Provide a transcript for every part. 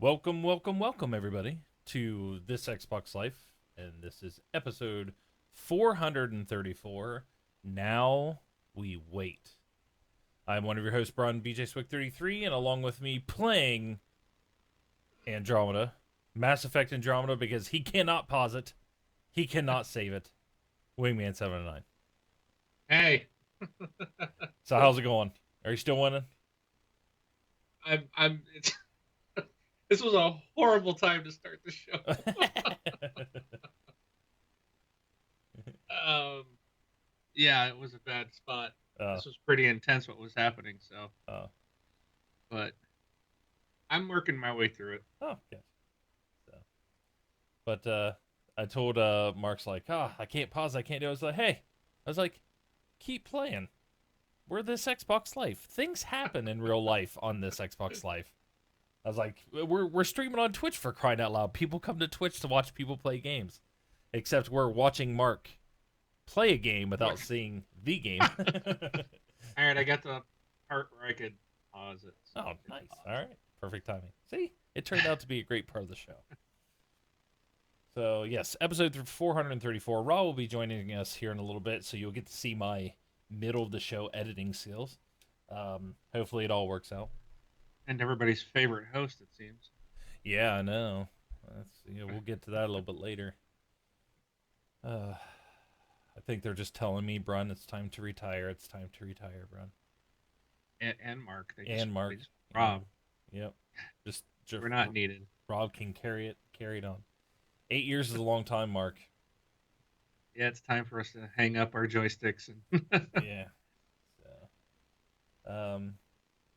Welcome, everybody, to this Xbox Life, and this is episode 434. Now we wait. I'm one of your hosts, Brian BJ Swick 33, and along with me playing Andromeda, Mass Effect Andromeda, because he cannot pause it, he cannot save it. Wingman 709. Hey, So how's it going? Are you still winning? I'm. This was a horrible time to start the show. um, yeah, it was a bad spot. uh, This was pretty intense what was happening. So, uh, but I'm working my way through it. oh, yes. So, but I told Mark's like, I can't pause, I can't do it. I was like, hey, I was like, keep playing. We're this Xbox Life. Things happen in real life on this Xbox Life. I was like, we're streaming on Twitch for crying out loud. People come to Twitch to watch people play games. Except we're watching Mark play a game without seeing the game. All right, I got the part where I could pause it. So Oh, nice. All right. Perfect timing. See? It turned out to be a great part of the show. So, yes, episode 434. Raw will be joining us here in a little bit, so you'll get to see my middle of the show editing skills. Hopefully, it all works out. And everybody's favorite host, it seems. Yeah, I know. We'll get to that a little bit later. I think they're just telling me, Brun, it's time to retire. It's time to retire, Brun. And Mark. And Mark. Rob. Yep. Just We're not needed. Rob can carry it on. 8 years is a long time, Mark. Yeah, it's time for us to hang up our joysticks and Yeah. So,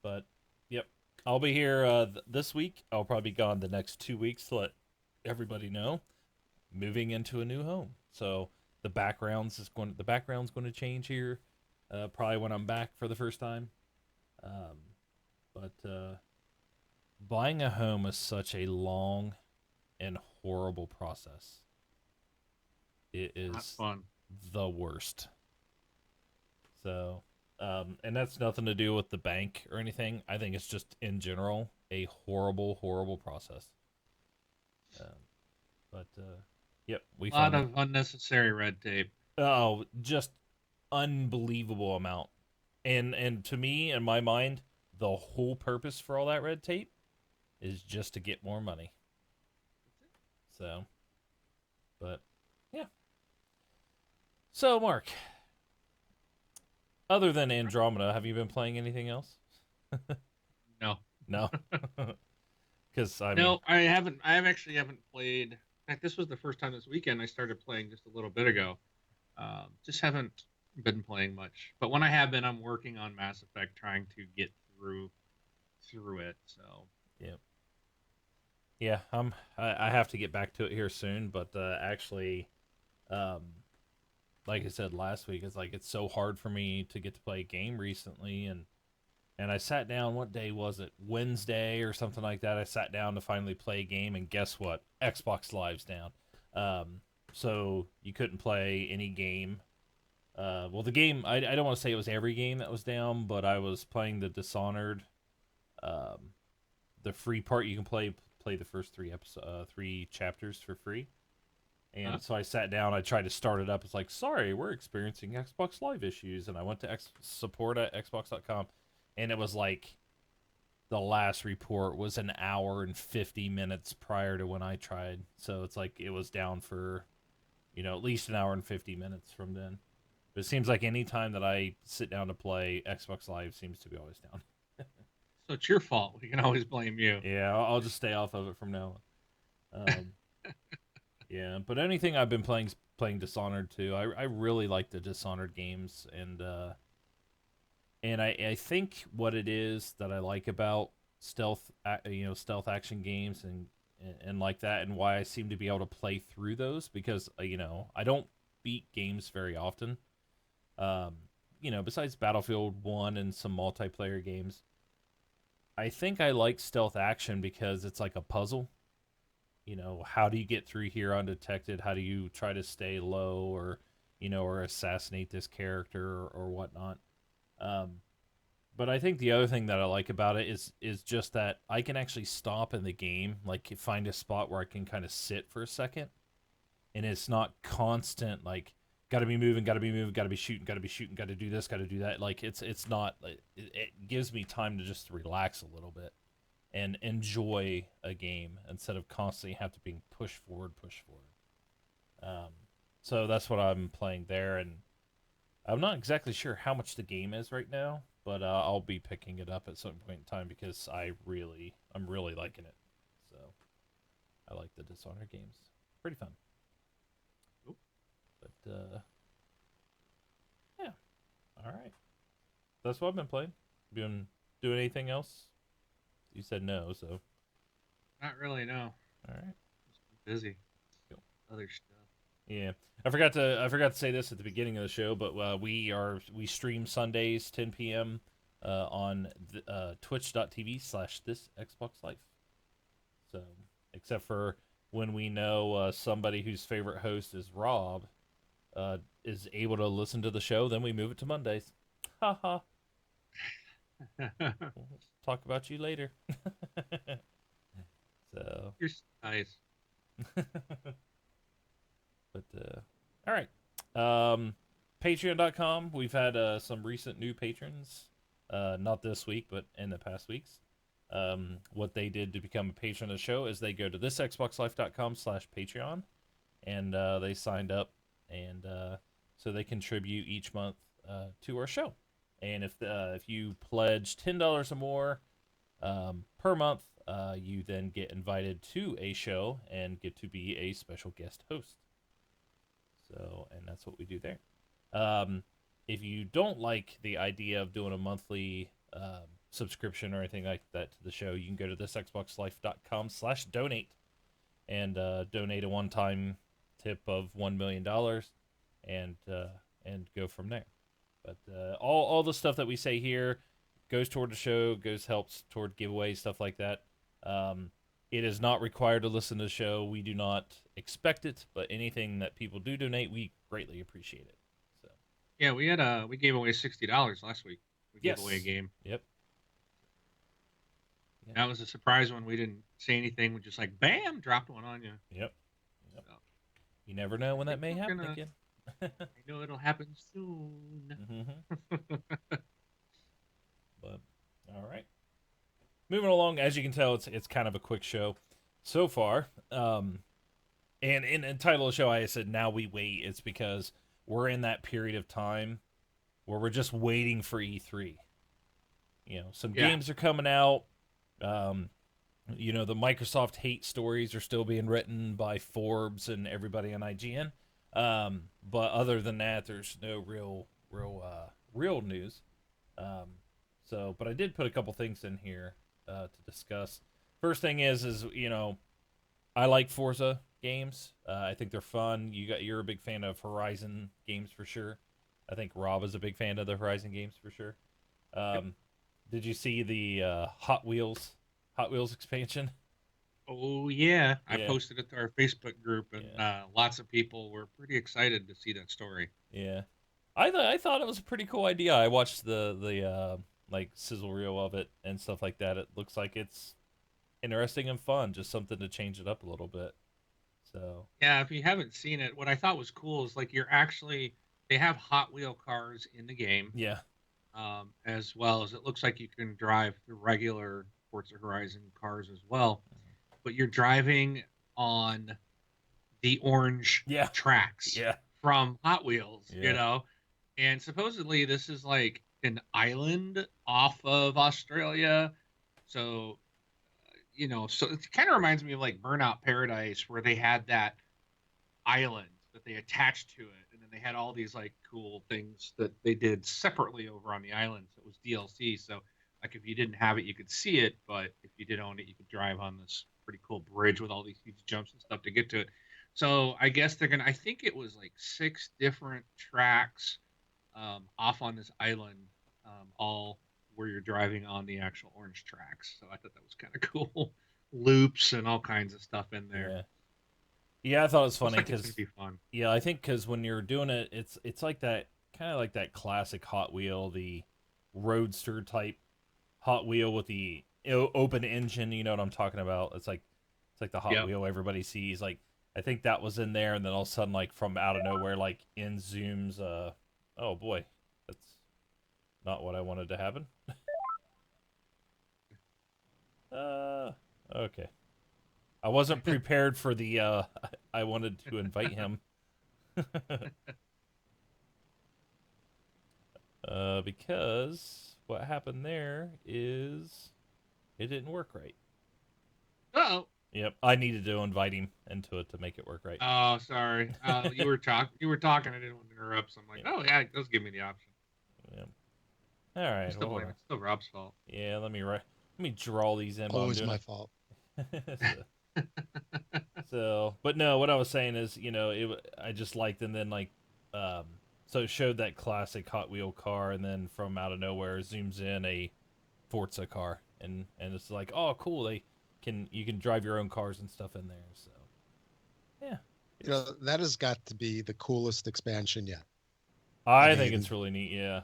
but yep, I'll be here this week. I'll probably be gone the next 2 weeks to let everybody know. Moving into a new home, so the background's going to change here. Probably when I'm back for the first time. But buying a home is such a long and horrible process. It not is fun. the worst. So, and that's nothing to do with the bank or anything. I think it's just in general a horrible, horrible process. Um, but yep, we A lot finally. of unnecessary red tape. Oh, just unbelievable amount. And to me, in my mind, the whole purpose for all that red tape is just to get more money. So, but yeah. So, Mark, other than Andromeda, have you been playing anything else? No. No, because I mean, No, I haven't. I actually haven't played. In fact, this was the first time this weekend I started playing just a little bit ago. Just haven't been playing much. But when I have been, I'm working on Mass Effect, trying to get through it. So yeah, yeah. I have to get back to it here soon, but actually, um, like I said last week, it's so hard for me to get to play a game recently, and I sat down. What day was it? Wednesday or something like that. I sat down to finally play a game, and guess what? Xbox Live's down. So you couldn't play any game. Well, the game I don't want to say it was every game that was down, but I was playing the Dishonored, um, the free part. You can play the first three chapters for free. huh? And so I sat down. I tried to start it up. It's like, sorry, we're experiencing Xbox Live issues, and I went to support at Xbox.com, and it was like the last report was an hour and 50 minutes prior to when I tried. So it's like it was down for, at least an hour and 50 minutes from then. But it seems like any time that I sit down to play, Xbox Live seems to be always down. So it's your fault. We can always blame you. Yeah, I'll just stay off of it from now on. Yeah, but anything I've been playing Dishonored too. I really like the Dishonored games, and I think what it is that I like about stealth action games and like that, and why I seem to be able to play through those because I don't beat games very often. Um, besides Battlefield 1 and some multiplayer games, I think I like stealth action because it's like a puzzle. How do you get through here undetected? How do you try to stay low or assassinate this character or whatnot? Um, But I think the other thing that I like about it is just that I can actually stop in the game, like find a spot where I can kind of sit for a second, and it's not constant like got to be moving, got to be moving, got to be shooting, got to be shooting, got to do this, got to do that. Like it's not like, it gives me time to just relax a little bit and enjoy a game instead of constantly have to being push forward, push forward. Um, so that's what I'm playing there, and I'm not exactly sure how much the game is right now, but I'll be picking it up at some point in time because I'm really liking it. So I like the Dishonored games. Pretty fun. Oop. But yeah, all right. That's what I've been playing. Been doing anything else? You said no, so Not really, no. all right. Just been busy. Cool. Other stuff. Yeah, I forgot to say this at the beginning of the show, but we stream Sundays 10 p.m. On twitch.tv/ this Xbox Life. So except for when we know somebody whose favorite host is Rob is able to listen to the show, then we move it to Mondays. Haha. We'll talk about you later. So, You're nice. but all right. Patreon.com. We've had some recent new patrons. Not this week, but in the past weeks. What they did to become a patron of the show is they go to thisxboxlife.com/Patreon, and they signed up, and so they contribute each month to our show. And if you pledge $10 or more per month, you then get invited to a show and get to be a special guest host. So, and that's what we do there. If you don't like the idea of doing a monthly subscription or anything like that to the show, you can go to thisxboxlife.com/donate and donate a one-time tip of $1 million and go from there. But all the stuff that we say here goes toward the show, helps toward giveaways, stuff like that. It is not required to listen to the show. We do not expect it, but anything that people do donate, we greatly appreciate it. So Yeah, we gave away $60 last week. We gave away a yes, game. yep. Yep. That was a surprise when we didn't say anything. We just like bam, dropped one on you. Yep. Yep. So, You never know when I that think may we're happen gonna. again. I know it'll happen soon. But all right, moving along. As you can tell, it's kind of a quick show so far. And in the title of the show, I said now we wait. It's because we're in that period of time where we're just waiting for E3. You know, some Yeah. games are coming out. You know, the Microsoft hate stories are still being written by Forbes and everybody on IGN. But other than that, there's no real news. But I did put a couple things in here to discuss. First thing is you know, I like Forza games. I think they're fun. You're a big fan of Horizon games for sure. I think Rob is a big fan of the Horizon games for sure. Yep. Did you see the Hot Wheels expansion? Oh yeah, I Yeah. posted it to our Facebook group, and lots of people were pretty excited to see that story. Yeah, I thought it was a pretty cool idea. I watched the like sizzle reel of it and stuff like that. It looks like it's interesting and fun, just something to change it up a little bit. So Yeah, if you haven't seen it, what I thought was cool is like they have Hot Wheel cars in the game, yeah, as well as it looks like you can drive the regular Forza Horizon cars as well, but you're driving on the orange yeah, tracks yeah, from Hot Wheels, yeah, and supposedly this is like an island off of Australia, so so it kind of reminds me of like Burnout Paradise, where they had that island that they attached to it, and then they had all these like cool things that they did separately over on the island. So it was DLC. So like if you didn't have it, you could see it, but if you did own it, you could drive on this pretty cool bridge with all these huge jumps and stuff to get to it. So I guess they're gonna. I think it was like 6 different tracks off on this island, all where you're driving on the actual orange tracks. So I thought that was kind of cool. Loops and all kinds of stuff in there. yeah. Yeah, I thought it was Looks funny like it's gonna because be fun. I think because when you're doing it, it's like that kind of like that classic Hot Wheel, the roadster type Hot Wheel with the open engine. You know what I'm talking about? It's like the Hot Yep. Wheel everybody sees. Like I think that was in there, and then all of a sudden, like from out of nowhere, like in zooms. Oh boy, that's not what I wanted to happen. Okay. I wasn't prepared for the. I wanted to invite him. Because what happened there is it didn't work right. Oh. Yep, I needed to invite him into it to make it work right. Oh, sorry. You were talking. I didn't want to interrupt. So I'm like, Yep, oh yeah, just give me the option. yep. All right, I'm still well, hold blaming. on. It's still Rob's fault. Yeah, let me draw these in while I'm Always doing my it. fault. So, but no, what I was saying is, I just liked, and then like, um, so it showed that classic Hot Wheel car, and then from out of nowhere zooms in a Forza car, and it's like, oh, cool, you can drive your own cars and stuff in there. So, yeah, You know, that has got to be the coolest expansion yet. I think mean, it's really neat. Yeah,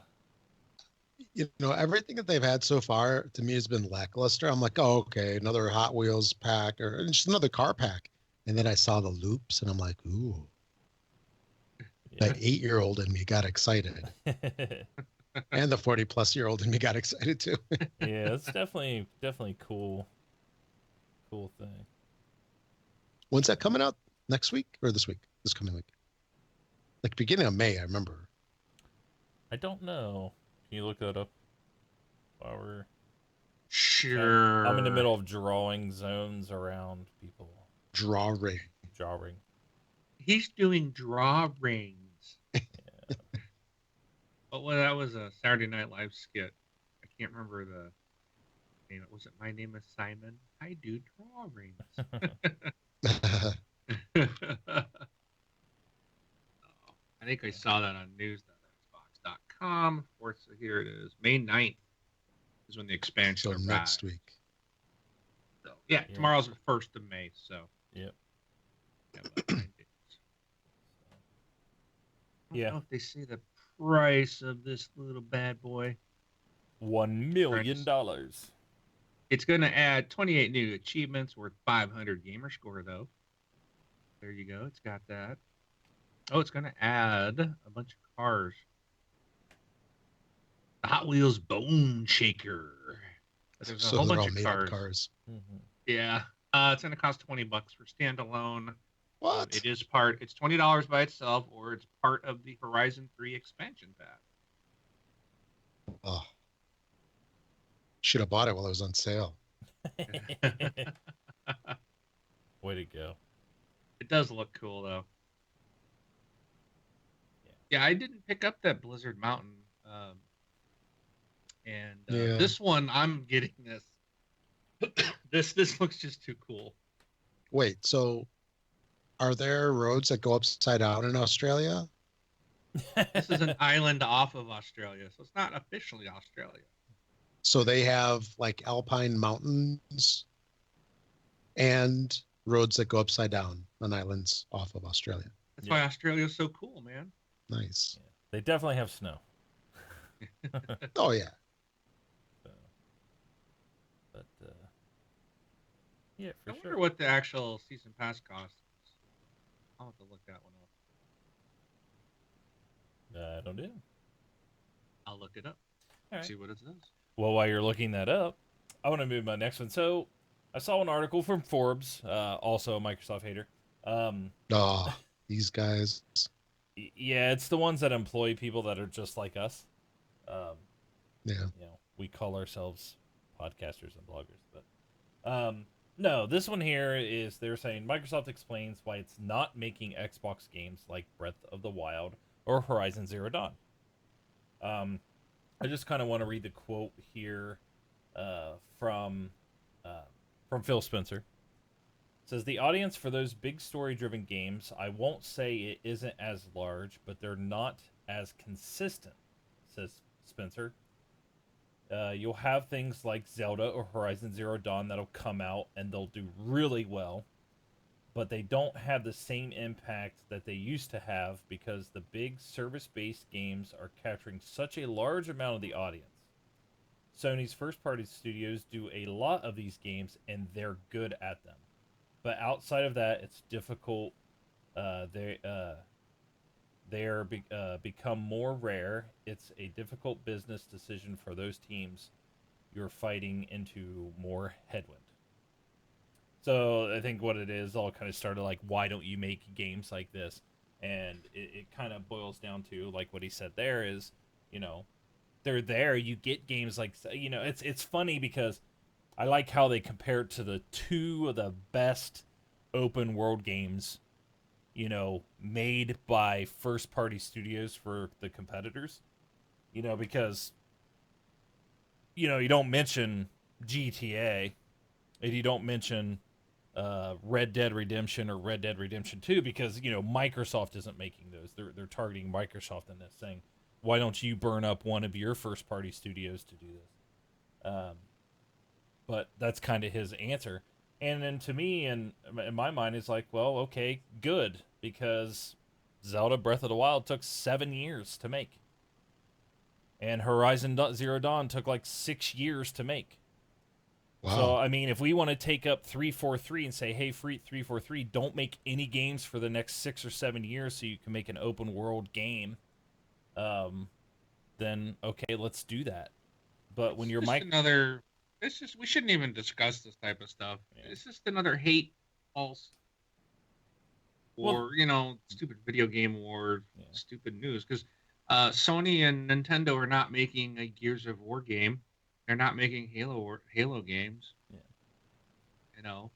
you know, everything that they've had so far to me has been lackluster. I'm like, oh, okay, another Hot Wheels pack or just another car pack. And then I saw the loops and I'm like, ooh, yeah. that 8-year-old in me got excited. And the 40-plus-year-old in me got excited too. Yeah, it's definitely cool thing. When's that coming out? Next week or this week? This coming week? Like beginning of May, I remember. I don't know. Can you look that up while we're Sure. I'm in the middle of drawing zones around people. Drawing. Drawing. He's doing drawings. But well, that was a Saturday Night Live skit. I can't remember the name. Was it My Name is Simon? I do drawings. I think I saw that on news.xbox.com. Forza, here it is. May 9th is when the expansion So arrives. next week. So, yeah, Yeah. tomorrow's the 1st of May. So, Yep. yeah, about 9 days. I don't Yeah. know if they say the price of this little bad boy. $1 million. It's going to add 28 new achievements worth 500 gamer score, though. There you go. It's got that. Oh, it's going to add a bunch of cars. The Hot Wheels Bone Shaker. There's a So whole they're bunch all of made cars. up cars. Mm-hmm. Yeah. It's going to cost $20 for standalone. What? It's $20 by itself, or it's part of the Horizon 3 expansion pack. Oh. Should have bought it while it was on sale. Way to go. It does look cool, though. Yeah, I didn't pick up that Blizzard Mountain. Yeah. This one, I'm getting this. This looks just too cool. Wait, so are there roads that go upside down in Australia? This is an island off of Australia, so it's not officially Australia. So they have like alpine mountains and roads that go upside down on islands off of Australia. That's Yeah. why Australia's so cool, man. Nice. They definitely have snow. Oh yeah. So, but yeah, for I wonder sure. what the actual season pass costs. I'll have to look that one up. I don't know. I'll look it up. All right. See what it says. Well, while you're looking that up, I want to move my next one. So, I saw an article from Forbes, also a Microsoft hater. Oh, these guys. Yeah, it's the ones that employ people that are just like us. Yeah. We call ourselves podcasters and bloggers, but no, this one here is they're saying Microsoft explains why it's not making Xbox games like Breath of the Wild or Horizon Zero Dawn. I just kind of want to read the quote here from Phil Spencer. It says the audience for those big story-driven games, I won't say it isn't as large, but they're not as consistent, says Spencer. You'll have things like Zelda or Horizon Zero Dawn that'll come out and they'll do really well, but they don't have the same impact that they used to have because the big service-based games are capturing such a large amount of the audience. Sony's first party studios do a lot of these games and they're good at them. But outside of that, it's difficult. They become more rare. It's a difficult business decision for those teams. You're fighting into more headwind. So I think what it is all kind of started like, why don't you make games like this? And it kind of boils down to like what he said there is, you know, they're there. You get games like, you know, it's funny because I like how they compare it to the two of the best open world games, you know, made by first party studios for the competitors. You know, because you know you don't mention GTA and you don't mention Red Dead Redemption or Red Dead Redemption 2 because you know Microsoft isn't making those. They're targeting Microsoft in this, saying, "Why don't you burn up one of your first party studios to do this?" But that's kind of his answer. And then to me, in my mind, it's like, well, okay, good, because Zelda Breath of the Wild took 7 years to make, and Horizon Zero Dawn took like 6 years to make. So Wow. I mean, if we want to take up 343 and say, hey, free 343, don't make any games for the next 6 or 7 years, so you can make an open world game, then okay, let's do that. But when It's you're just Mike, another. It's just we shouldn't even discuss this type of stuff. yeah. It's just another hate false Well, or stupid video game war, yeah. stupid news because Sony and Nintendo are not making a Gears of War game. They're not making Halo games. Yeah. You know,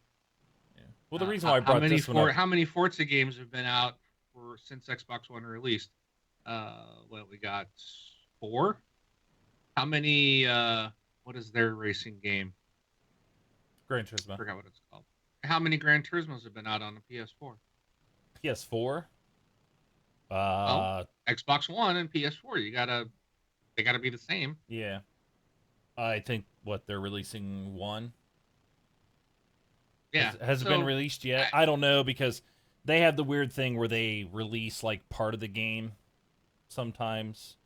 Yeah. Well, the reason why I brought this one up, how many Forza games have been out since Xbox One released? Well, we got 4. How many? What is their racing game? Gran I Turismo, forgot what it's called. How many Gran Turismos have been out on the PS4? PS4, Well, uh, Xbox One and PS4. They gotta be the same. yeah, I think what they're releasing one. Yeah. Has it been So released yet? I, I don't know because they have the weird thing where they release like part of the game sometimes.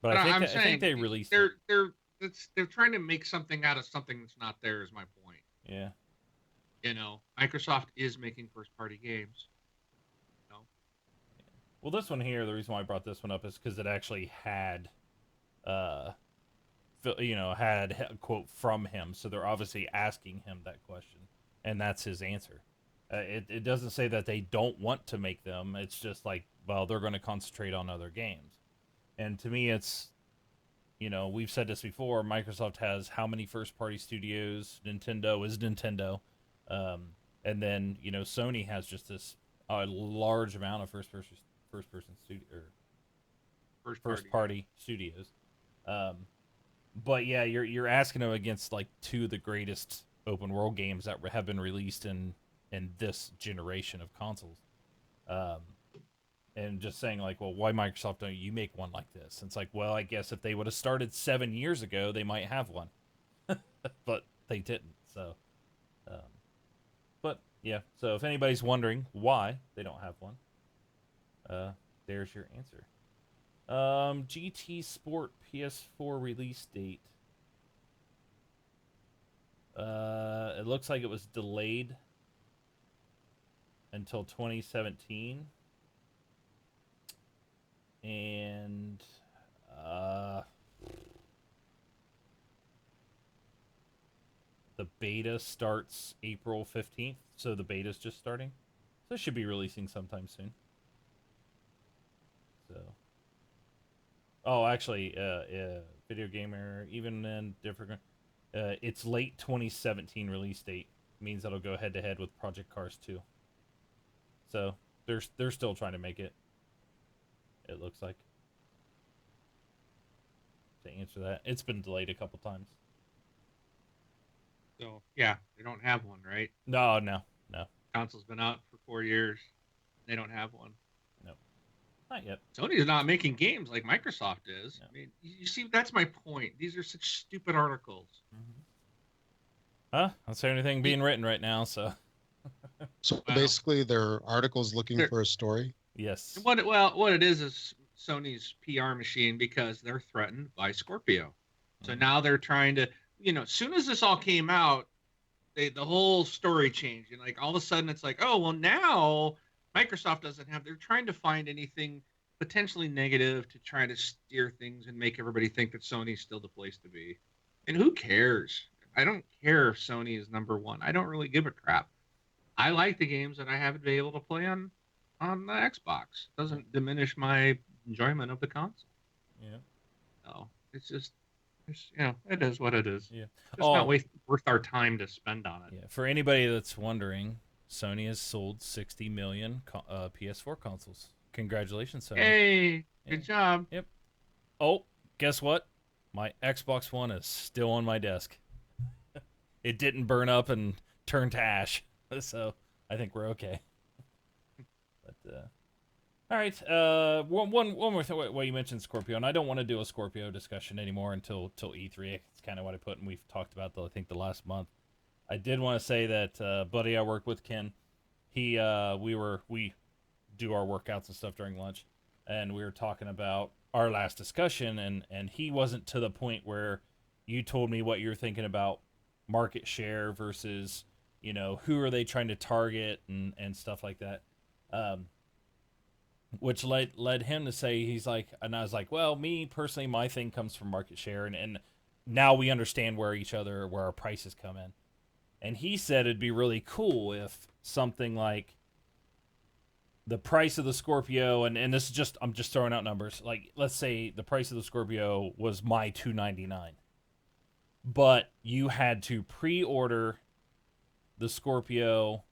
But but I'm I think saying they released it. they're trying to make something out of something that's not there. Is my point. Yeah. Microsoft is making first party games. You know? Well, this one here, the reason why I brought this one up is because it actually had, uh, had a quote from him. So they're obviously asking him that question, and that's his answer. It doesn't say that they don't want to make them. It's just like, well, they're going to concentrate on other games. And to me, it's, we've said this before. Microsoft has how many first party studios? Nintendo is Nintendo. Um, and then, Sony has just this large amount of first person studio or first party studios. But yeah, you're asking them against like two of the greatest open world games that have been released in this generation of consoles. Um, and just saying like, well, why Microsoft don't you make one like this? And it's like, well, I guess if they would have started 7 years ago, they might have one, but they didn't. So, um, but yeah. So if anybody's wondering why they don't have one, there's your answer. GT Sport PS4 release date. It looks like it was delayed until 2017. And the beta starts April 15th, so the beta's just starting. So it should be releasing sometime soon. So oh, actually, Video Gamer, even in different, it's late 2017 release date. Means that'll go head to head with Project Cars 2. So they're still trying to make it. It looks like. To answer that, it's been delayed a couple times. So yeah, they don't have one, right? No. Console's been out for 4 years. They don't have one. No, not yet. Sony's not making games like Microsoft is. No. I mean, you see, that's my point. These are such stupid articles. Mm-hmm. Huh? I don't see anything being written right now, so. So Wow. basically, their articles looking They're- for a story. Yes. What it is Sony's PR machine because they're threatened by Scorpio. So now they're trying to, as soon as this all came out, the whole story changed, and like all of a sudden it's like, oh well, now Microsoft doesn't have. They're trying to find anything potentially negative to try to steer things and make everybody think that Sony's still the place to be. And who cares? I don't care if Sony is number one. I don't really give a crap. I like the games that I haven't been able to play on the Xbox. It doesn't diminish my enjoyment of the console. Yeah. So it's just, it is what it is. Yeah. It's not worth our time to spend on it. Yeah. For anybody that's wondering, Sony has sold 60 million PS4 consoles. Congratulations, Sony. Hey, good job. Yep. Oh, guess what? My Xbox One is still on my desk. It didn't burn up and turn to ash, so I think we're okay. But all right. One more thing. Well, you mentioned Scorpio, and I don't want to do a Scorpio discussion anymore until E3. It's kind of what I put, and we've talked about the last month. I did want to say that buddy I work with, Ken, we do our workouts and stuff during lunch, and we were talking about our last discussion, and he wasn't to the point where you told me what you're thinking about market share versus, who are they trying to target and stuff like that. Which led him to say, he's like, and I was like, well, me personally, my thing comes from market share, and now we understand where our prices come in. And he said it'd be really cool if something like the price of the Scorpio, and this is just, I'm just throwing out numbers, like let's say the price of the Scorpio was my $299, but you had to pre-order the Scorpio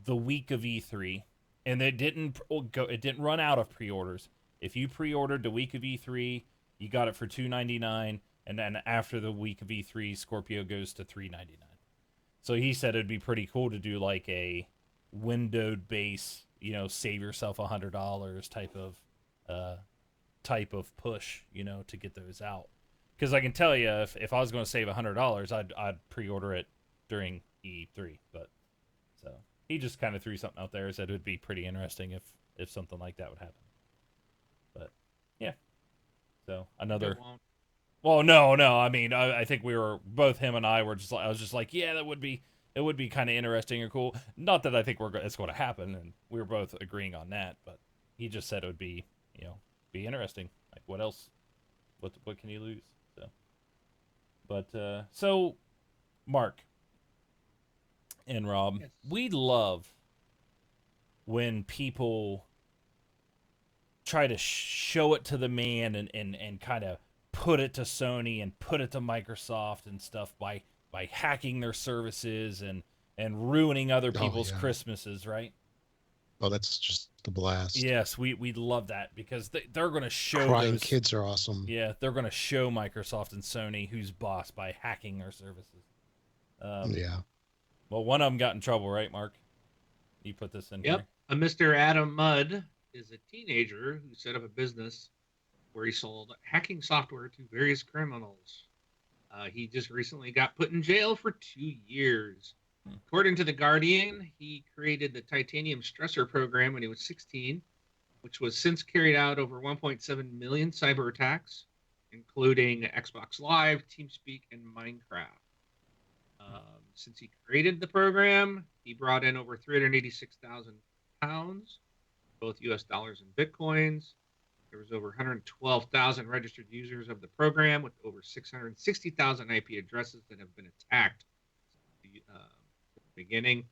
the week of E3, and it didn't run out of pre-orders. If you pre-ordered the week of E3, you got it for $299, and then after the week of E3, Scorpio goes to $399. So he said it'd be pretty cool to do like a windowed base, save yourself $100 type of push, to get those out. Because I can tell you, if I was going to save $100, I'd pre-order it during E3. But so he just kind of threw something out there, said it would be pretty interesting if something like that would happen. But yeah, so another. Well, no. I mean, I think we were both, him and I were just. I was just like, yeah, it would be kind of interesting or cool. Not that I think it's going to happen, and we were both agreeing on that. But he just said it would be, be interesting. Like, what else? What can you lose? So, but so, Mark and Rob, yes. We love when people try to show it to the man and kind of put it to Sony and put it to Microsoft and stuff by hacking their services and ruining other people's Christmases, right? Oh, that's just the blast. Yes, we love that because they're going to show Crying kids are awesome. Yeah, they're going to show Microsoft and Sony who's boss by hacking their services. Yeah. Well, one of them got in trouble, right, Mark? You put this in here. Yep. Mr. Adam Mudd is a teenager who set up a business where he sold hacking software to various criminals. He just recently got put in jail for 2 years. According to The Guardian, he created the Titanium Stressor program when he was 16, which was since carried out over 1.7 million cyber attacks, including Xbox Live, TeamSpeak, and Minecraft. Since he created the program, he brought in over 386,000 pounds, both US dollars and Bitcoins. There was over 112,000 registered users of the program with over 660,000 IP addresses that have been attacked since the beginning.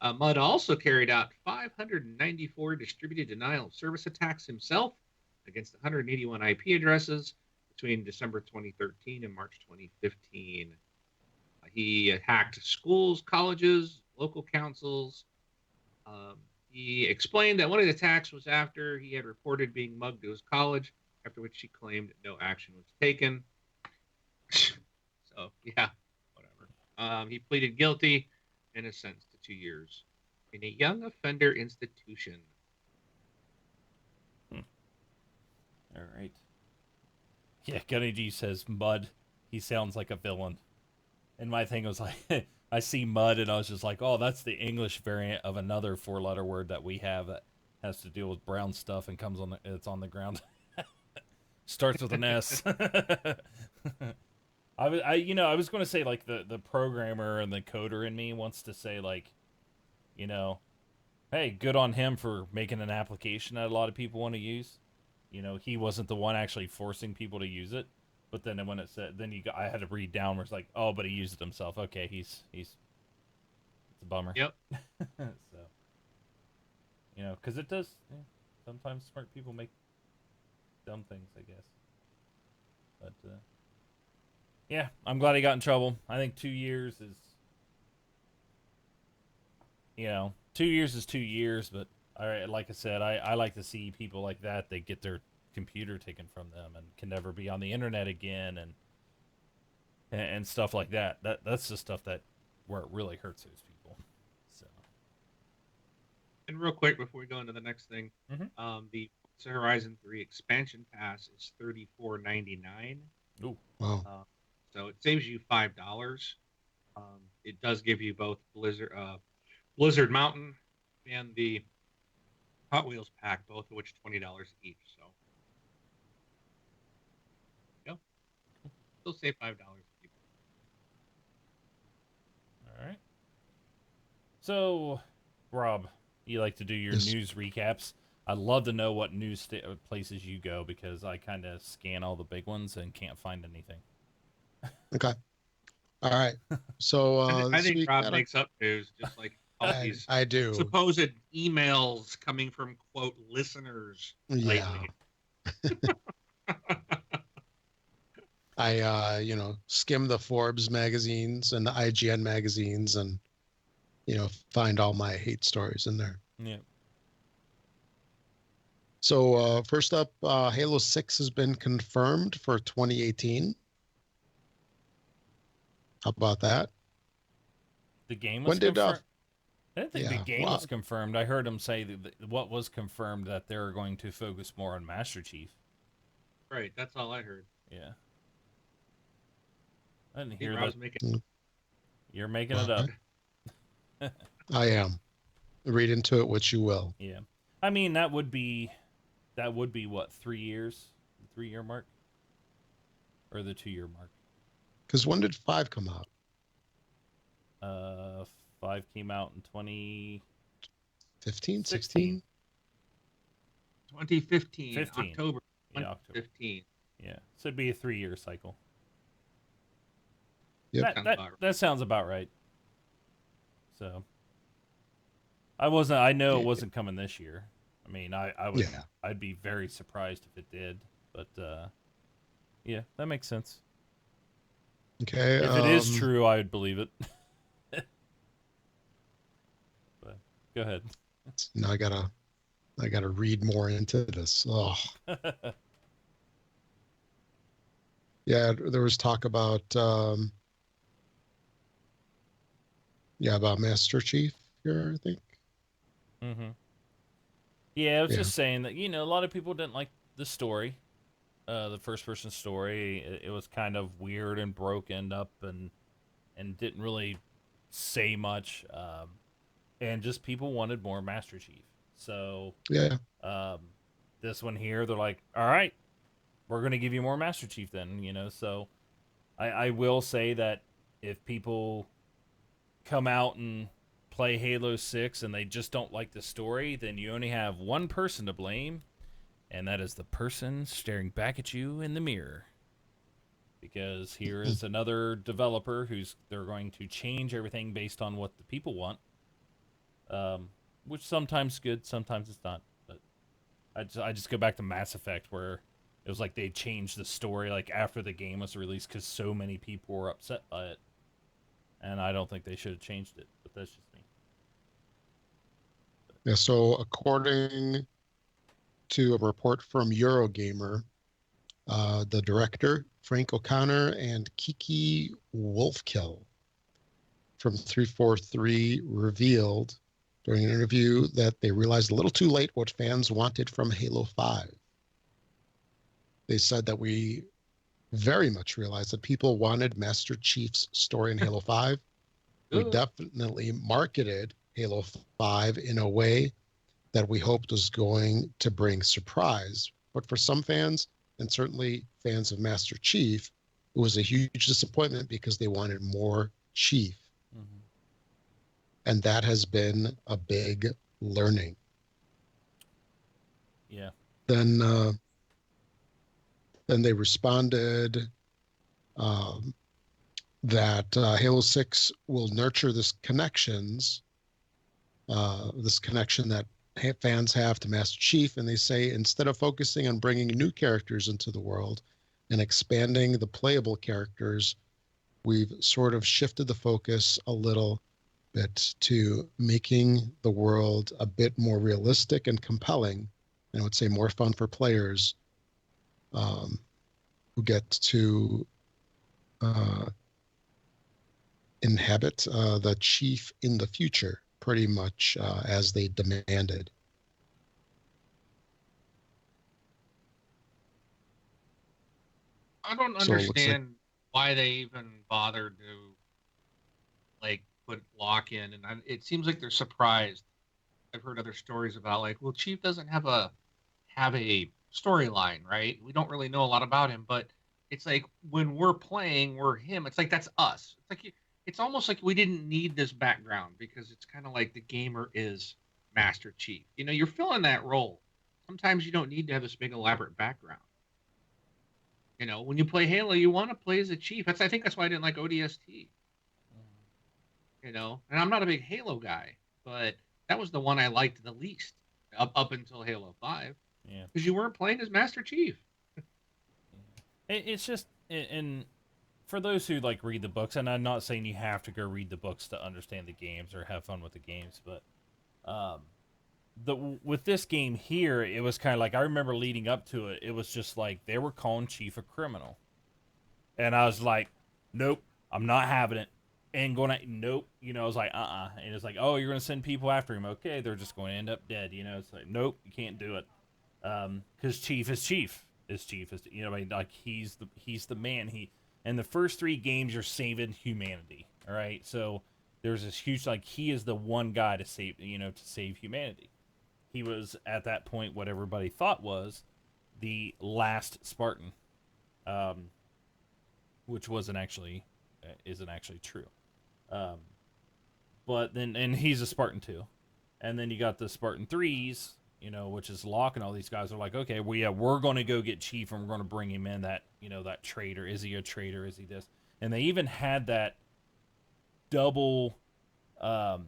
Mudd also carried out 594 distributed denial of service attacks himself against 181 IP addresses between December 2013 and March 2015. He hacked schools, colleges, local councils. He explained that one of the attacks was after he had reported being mugged to his college, after which he claimed no action was taken. So, yeah, whatever. He pleaded guilty and is sentenced to 2 years in a young offender institution. All right. Yeah, Gunny G says Mudd. He sounds like a villain. And my thing was like, I see Mudd, and I was just like, oh, that's the English variant of another 4-letter word that we have that has to deal with brown stuff and it's on the ground. Starts with an S. I was going to say like the programmer and the coder in me wants to say like, you know, hey, good on him for making an application that a lot of people want to use. He wasn't the one actually forcing people to use it. But then when it said, I had to read down where it's like, oh, but he used it himself. Okay, he's it's a bummer. Yep. So, because it does. Yeah, sometimes smart people make dumb things, I guess. But yeah, I'm glad he got in trouble. I think 2 years is, 2 years is 2 years. But like I said, I like to see people like that. They get their computer taken from them and can never be on the internet again, and stuff like that. That's the stuff that where it really hurts those people. So. And real quick before we go into the next thing, the Forza Horizon 3 expansion pass is $34.99. Ooh. Wow. So it saves you $5. It does give you both Blizzard Mountain and the Hot Wheels pack, both of which $20 each. So, yeah, still save $5. All right. So, Rob, you like to do your Yes. news recaps. I'd love to know what news places you go because I kind of scan all the big ones and can't find anything. Okay. All right. So I this think week, Rob makes up news, just like all these I do. supposed emails coming from quote listeners Yeah. lately. I skim the Forbes magazines and the IGN magazines and find all my hate stories in there. Yeah. So first up, Halo 6 has been confirmed for 2018. How about that? The game was When did confirmed. I didn't think yeah, the game well- was confirmed. I heard him say that what was confirmed that they're going to focus more on Master Chief. Right, that's all I heard. Yeah. I didn't I think hear Rob's that. making You're making it up. I am. Read into it what you will. Yeah. I mean, that would be what, 3 years? The 3-year mark? Or the 2-year mark? Because when did 5 come out? 5 came out in 2015. 15, 16? 2015, 15. October Yeah, October. 2015. Yeah. So it'd be a 3-year cycle. Yep. That sounds about right. So I know it wasn't coming this year. I mean, I would Yeah. I'd be very surprised if it did, but yeah, that makes sense. Okay. If it is true, I would believe it. But go ahead. Now I gotta read more into this. Oh. Yeah, there was talk about about Master Chief here, I think. Mm-hmm. Yeah, I was Yeah. just saying that a lot of people didn't like the story, the first-person story. It was kind of weird and broken up, and didn't really say much. And just people wanted more Master Chief. So Yeah. this one here, they're like, all right, we're gonna give you more Master Chief then. So I will say that if people come out and play Halo 6 and they just don't like the story, then you only have one person to blame, and that is the person staring back at you in the mirror. Because here is another developer they're going to change everything based on what the people want, which sometimes is good, sometimes it's not. But I just go back to Mass Effect, where it was like they changed the story like after the game was released because so many people were upset by it. And I don't think they should have changed it, but that's just me. Yeah, so according to a report from Eurogamer, the director, Frank O'Connor, and Kiki Wolfkill from 343 revealed during an interview that they realized a little too late what fans wanted from Halo 5. They said that we very much realized that people wanted Master Chief's story in Halo 5. We definitely marketed Halo 5 in a way that we hoped was going to bring surprise. But for some fans, and certainly fans of Master Chief, it was a huge disappointment because they wanted more Chief. Mm-hmm. And that has been a big learning. Yeah. Then they responded um, that Halo 6 will nurture this connection that fans have to Master Chief, and they say instead of focusing on bringing new characters into the world and expanding the playable characters, we've sort of shifted the focus a little bit to making the world a bit more realistic and compelling, and I would say more fun for players um, who get to uh, inhabit the chief in the future, pretty much as they demanded. I don't So it looks like understand why they even bothered to like put Locke in, and it seems like they're surprised. I've heard other stories about like, well, Chief doesn't have a storyline, right? We don't really know a lot about him, but it's like when we're playing, we're him. It's like that's us. It's like it's almost like we didn't need this background because it's kind of like the gamer is Master Chief. You know, you're filling that role. Sometimes you don't need to have this big elaborate background. You know, when you play Halo, you want to play as a chief. I think that's why I didn't like ODST. You know, and I'm not a big Halo guy, but that was the one I liked the least up until Halo 5. Yeah. Because you weren't playing as Master Chief. It's just, and for those who like read the books, and I'm not saying you have to go read the books to understand the games or have fun with the games, but um, the with this game here, it was kind of like I remember leading up to it. It was just like they were calling Chief a criminal, and I was like, nope, I'm not having it. And going, nope, you know, I was like, and it's like, oh, you're gonna send people after him, okay? They're just going to end up dead, you know. It's like, nope, you can't do it, because Chief is Chief is Chief is, you know, I mean, like he's the man. He in the first 3 games, you're saving humanity, all right. So there's this huge like he is the one guy to save, you know, to save humanity. He was at that point what everybody thought was the last Spartan, um, which wasn't actually isn't actually true. Um, but then, and he's a Spartan too. And then you got the Spartan 3s, you know, which is Locke, and all these guys are like, okay, well, yeah, we're going to go get Chief and we're going to bring him in. That, you know, that traitor. Is he a traitor? Is he this? And they even had that double um,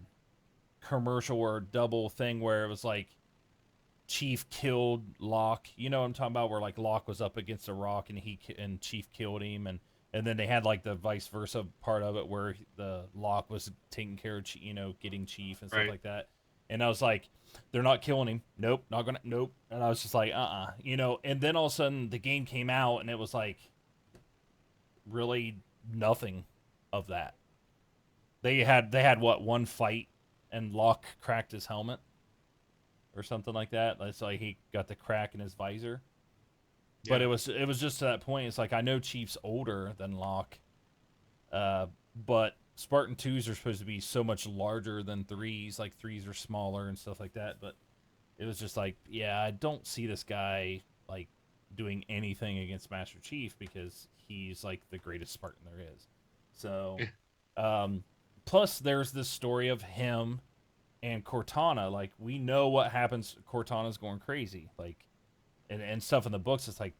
commercial or double thing where it was like Chief killed Locke. You know what I'm talking about? Where like Locke was up against a rock and and Chief killed him, and then they had like the vice versa part of it where the Locke was taking care of, you know, getting Chief and stuff Right. like that. And I was like, they're not killing him. Nope, not gonna. Nope. And I was just like, you know. And then all of a sudden the game came out and it was like, really nothing of that. They had what, one fight, and Locke cracked his helmet or something like that. It's like he got the crack in his visor. But Yeah. it was just to that point. It's like I know Chief's older than Locke, but Spartan 2s are supposed to be so much larger than 3s. Like 3s are smaller and stuff like that. But it was just like, yeah, I don't see this guy like doing anything against Master Chief because he's like the greatest Spartan there is. So, um, plus there's this story of him and Cortana. Like we know what happens. Cortana's going crazy. Like and stuff in the books. It's like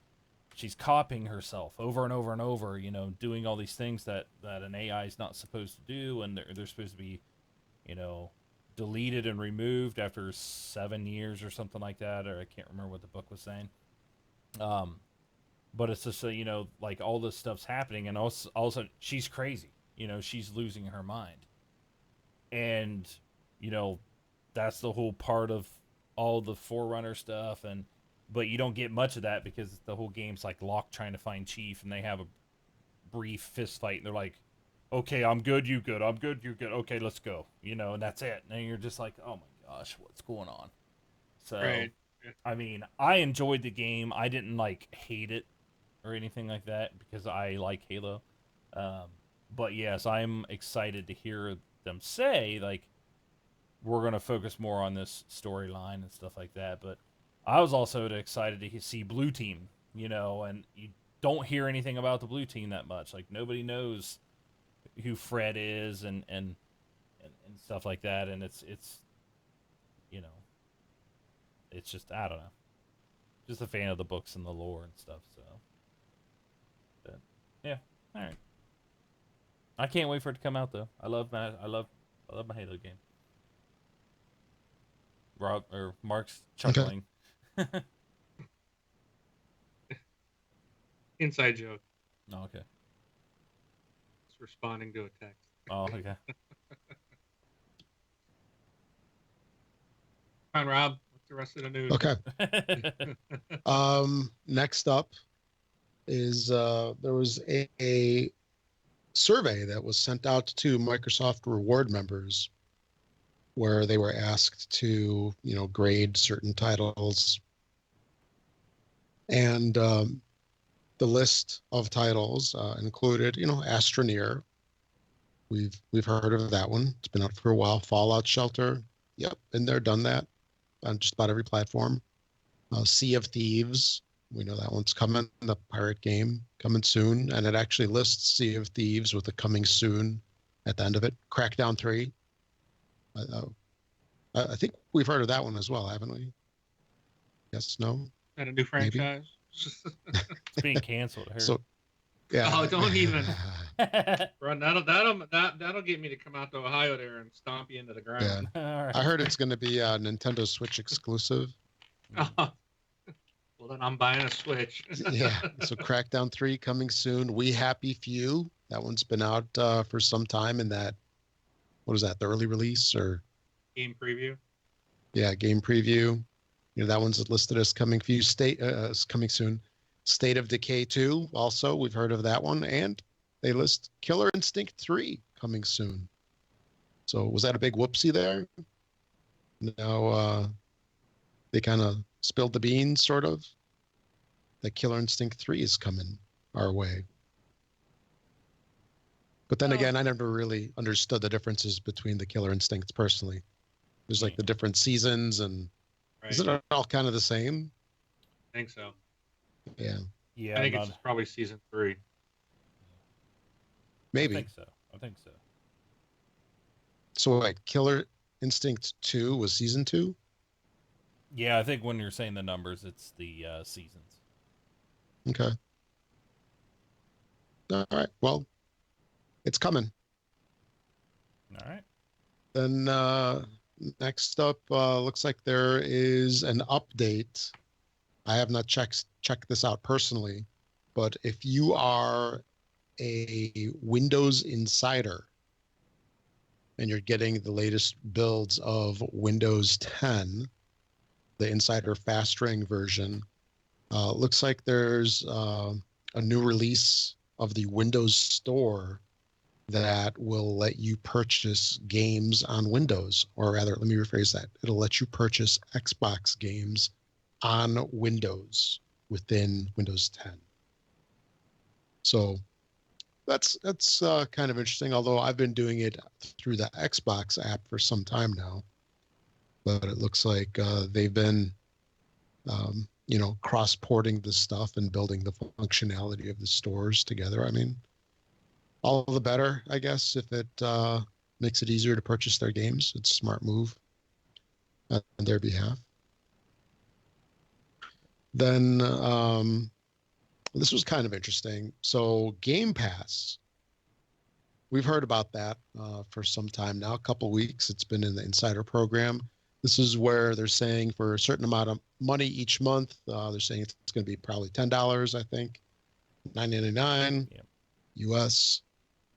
she's copying herself over and over and over. You know, doing all these things that an AI is not supposed to do, and they're supposed to be, you know, deleted and removed after 7 years or something like that. Or I can't remember what the book was saying. Um, but it's just you know, like all this stuff's happening, and all of a sudden she's crazy. You know, she's losing her mind, and you know, that's the whole part of all the Forerunner stuff, and but you don't get much of that because the whole game's like Locke trying to find Chief, and they have a brief fist fight, and they're like, "Okay, I'm good, you good, I'm good, you good. Okay, let's go." You know, and that's it. And you're just like, "Oh my gosh, what's going on?" So, Right. I mean, I enjoyed the game. I didn't like hate it or anything like that because I like Halo. Um, but yes, I'm excited to hear them say like we're going to focus more on this storyline and stuff like that. But I was also excited to see Blue Team and you don't hear anything about the blue team that much. Like nobody knows who Fred is and stuff like that, and it's you know it's just I don't know, just a fan of the books and the lore and stuff. So, but yeah, all right. I can't wait for it to come out though. I love my Halo game. Rob or Mark's chuckling. Inside joke. Oh, okay. It's responding to a text. Oh, okay. Come on, Rob. What's the rest of the news? Okay. Next up is there was a survey that was sent out to Microsoft Reward members where they were asked to, grade certain titles. And the list of titles included, Astroneer. We've heard of that one. It's been out for a while. Fallout Shelter. Yep, been there, done that on just about every platform. Sea of Thieves. We know that one's coming. The pirate game coming soon, and it actually lists Sea of Thieves with a coming soon at the end of it. Crackdown 3. I think we've heard of that one as well, haven't we? Yes, no? And a new franchise. It's being canceled. I heard. So, yeah. Oh, don't even. Bro, that'll get me to come out to Ohio there and stomp you into the ground. All right. I heard it's going to be a Nintendo Switch exclusive. Oh. Well, then I'm buying a Switch. Yeah. So Crackdown 3 coming soon. We Happy Few. That one's been out for some time in that, what is that, the early release or? Game preview. Yeah, game preview. That one's listed as coming coming soon. State of Decay 2, also, we've heard of that one. And they list Killer Instinct 3 coming soon. So was that a big whoopsie there? Now they kind of spilled the beans, sort of. That Killer Instinct 3 is coming our way. But then again, I never really understood the differences between the Killer Instincts personally. There's like the different seasons and Right. isn't it all kind of the same? I think so. Yeah. Yeah, I think it's probably season 3. Maybe. I think so. So wait, Killer Instinct 2 was season 2? Yeah, I think when you're saying the numbers, it's the seasons. Okay. All right. Well, it's coming. All right. Then next up, looks like there is an update. I have not checked this out personally, but if you are a Windows insider and you're getting the latest builds of Windows 10, the Insider Fast Ring version, looks like there's a new release of the Windows Store that will let you purchase games on Windows, or rather, let me rephrase that. It'll let you purchase Xbox games on Windows within Windows 10. So that's kind of interesting, although I've been doing it through the Xbox app for some time now. But it looks like they've been, cross-porting the stuff and building the functionality of the stores together. I mean, all the better, I guess, if it makes it easier to purchase their games. It's a smart move on their behalf. Then this was kind of interesting. So Game Pass, we've heard about that for some time now, a couple weeks. It's been in the Insider program. This is where they're saying for a certain amount of money each month, they're saying it's going to be probably $10, I think, $9.99 US,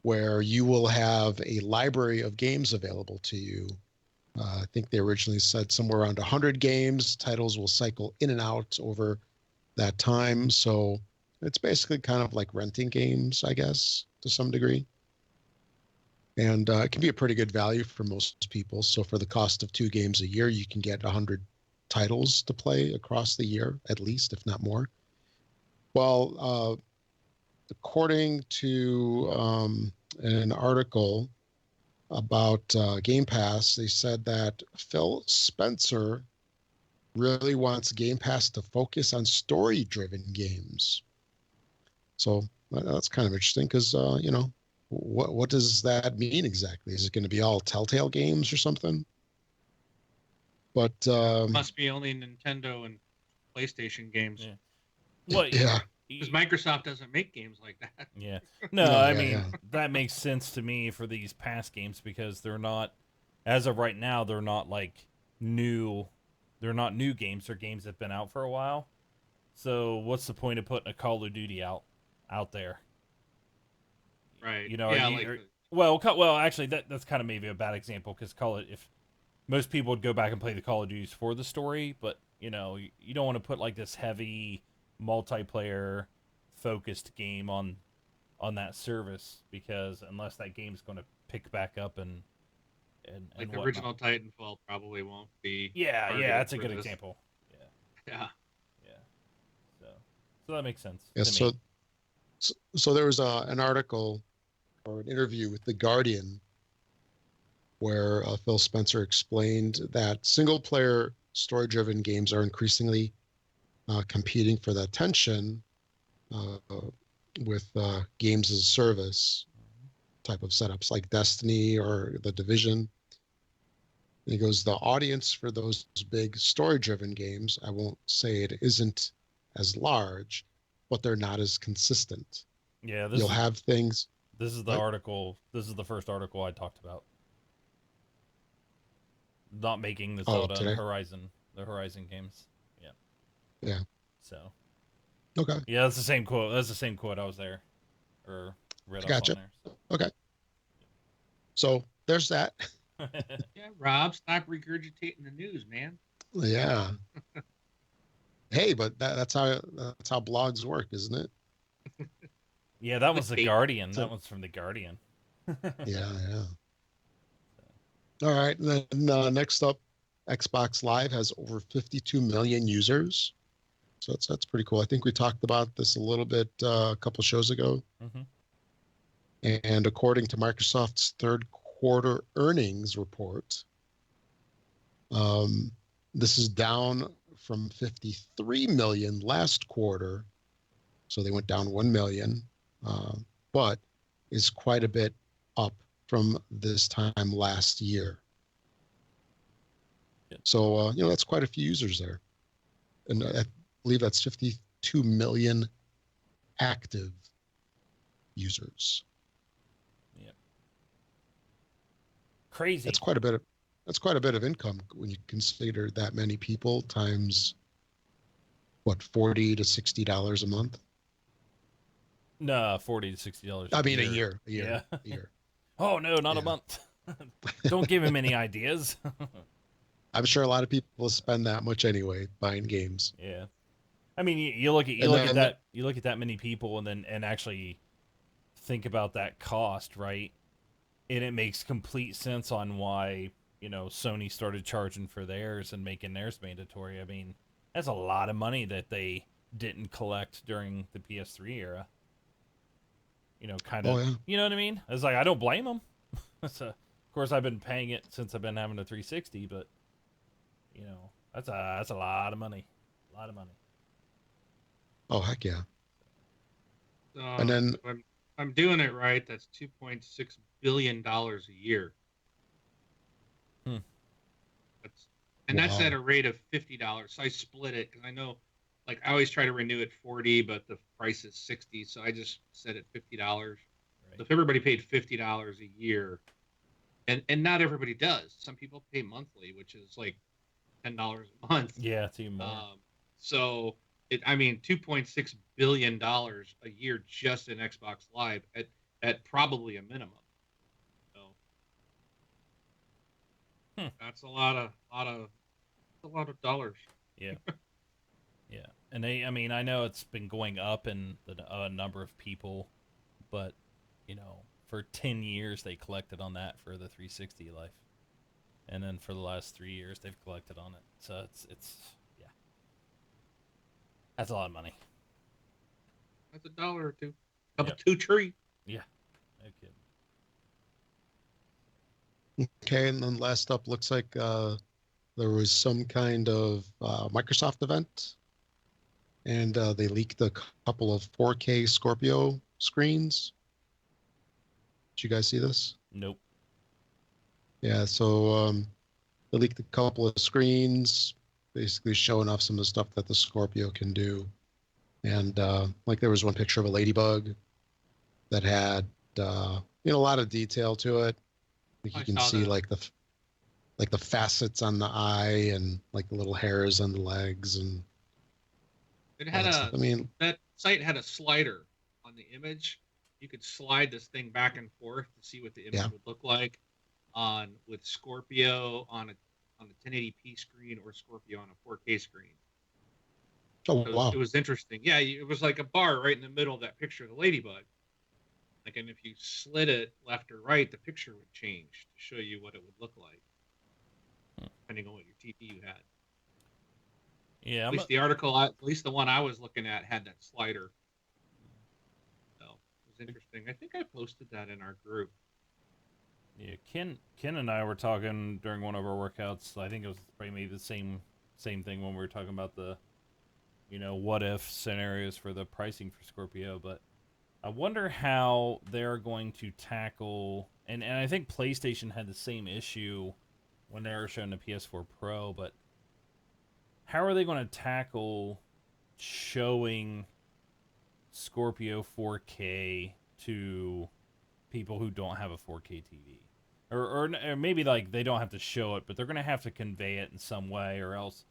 where you will have a library of games available to you. I think they originally said somewhere around 100 games. Titles will cycle in and out over that time. So it's basically kind of like renting games, I guess, to some degree. And it can be a pretty good value for most people. So for the cost of 2 games a year, you can get 100 titles to play across the year, at least, if not more. Well, according to an article about Game Pass, they said that Phil Spencer really wants Game Pass to focus on story-driven games. So that's kind of interesting because what does that mean exactly? Is it going to be all Telltale games or something? But Must be only Nintendo and PlayStation games. Yeah. Well, yeah, Because Microsoft doesn't make games like that. yeah. No, No, I yeah, mean yeah. that makes sense to me for these past games because they're not, as of right now, they're not like new. They're not new games. They're games that've been out for a while. So what's the point of putting a Call of Duty out there? Right. You know, Yeah, are you, like are, well, actually, that's kind of maybe a bad example because if most people would go back and play the Call of Duties for the story, but you don't want to put like this heavy multiplayer focused game on that service because unless that game's going to pick back up and the whatnot. original Titanfall probably won't be. Yeah, targeted that's a for good this. example. Yeah, Yeah. yeah. So that makes sense. yeah. to So, me. so there was an article or an interview with The Guardian where Phil Spencer explained that single-player story-driven games are increasingly competing for the attention uh, with games as a service type of setups like Destiny or The Division. And he goes, the audience for those big story-driven games, I won't say it isn't as large, but they're not as consistent. Yeah, You'll have things. this is the What? article. This is the first article I talked about. Not making the Oh, Zelda and today? the Horizon games. Yeah. Yeah. So Okay. yeah, that's the same quote. That's the same quote I was there or read I up gotcha. on there. Okay. So there's that. So. Yeah, Rob, stop regurgitating the news, man. Yeah. Hey, but that's how blogs work, isn't it? Yeah, that was the Clickbait. Guardian. So- That was from the Guardian. Yeah, yeah. All right. And then next up, Xbox Live has over 52 million users. So that's pretty cool. I think we talked about this a little bit a couple shows ago. Mhm. And according to Microsoft's third quarter earnings report, this is down from 53 million last quarter. So they went down 1 million, but is quite a bit up from this time last year. Yep. So, that's quite a few users there. And I believe that's 52 million active users. Crazy. That's quite a bit of income when you consider that many people times what, $40 to $60 a month. No, $40 to $60. I mean, a year. Yeah. A year. Oh no, not a Yeah. month. Don't give him any ideas. I'm sure a lot of people spend that much anyway buying games. Yeah, I mean, you look at And look at then- that you look at that many people and actually think about that cost, right? And it makes complete sense on why Sony started charging for theirs and making theirs mandatory. I mean, that's a lot of money that they didn't collect during the PS3 era. Kind of. Oh, yeah. You know what I mean? It's like I don't blame them. So, of course, I've been paying it since I've been having a 360, but that's a lot of money. A lot of money. Oh, heck yeah. So And then- if I'm doing it right, that's $2.6 billion a year. Hmm. That's Wow. at a rate of $50. So I split it because I know, like, I always try to renew at 40, but the price is 60, so I just set it $50. Right. So if everybody paid $50 a year, and not everybody does. Some people pay monthly, which is like $10 a month. Yeah, it's even more. So $2.6 billion a year just in Xbox Live at probably a minimum. So that's a lot of dollars. Yeah. Yeah. And I know it's been going up in the number of people, but, for 10 years they collected on that for the 360 life. And then for the last 3 years they've collected on it. So it's yeah. That's a lot of money. That's $1 or two. Couple Yep. 2 tree. Yeah. No kidding. Okay, and then last up looks like there was some kind of Microsoft event, and they leaked a couple of 4K Scorpio screens. Did you guys see this? Nope. Yeah, so they leaked a couple of screens, basically showing off some of the stuff that the Scorpio can do. And like there was one picture of a ladybug that had a lot of detail to it. Like I you can saw see that. like the facets on the eye and like the little hairs on the legs and It all had that stuff. I mean, that site had a slider on the image. You could slide this thing back and forth to see what the image yeah. would look like on with Scorpio on the 1080p screen or Scorpio on a 4K screen. Oh So wow. it was interesting. Yeah, it was like a bar right in the middle of that picture of the ladybug. Like, and if you slid it left or right, the picture would change to show you what it would look like, depending on what your TV you had. Yeah, At least the article, at least the one I was looking at, had that slider. So it was interesting. I think I posted that in our group. yeah. Ken and I were talking during one of our workouts. I think it was probably maybe the same thing when we were talking about the, what if scenarios for the pricing for Scorpio. But I wonder how they're going to tackle, and I think PlayStation had the same issue when they were showing the PS4 Pro. But how are they going to tackle showing Scorpio 4K to people who don't have a 4K TV? Or maybe like they don't have to show it, but they're going to have to convey it in some way, or else,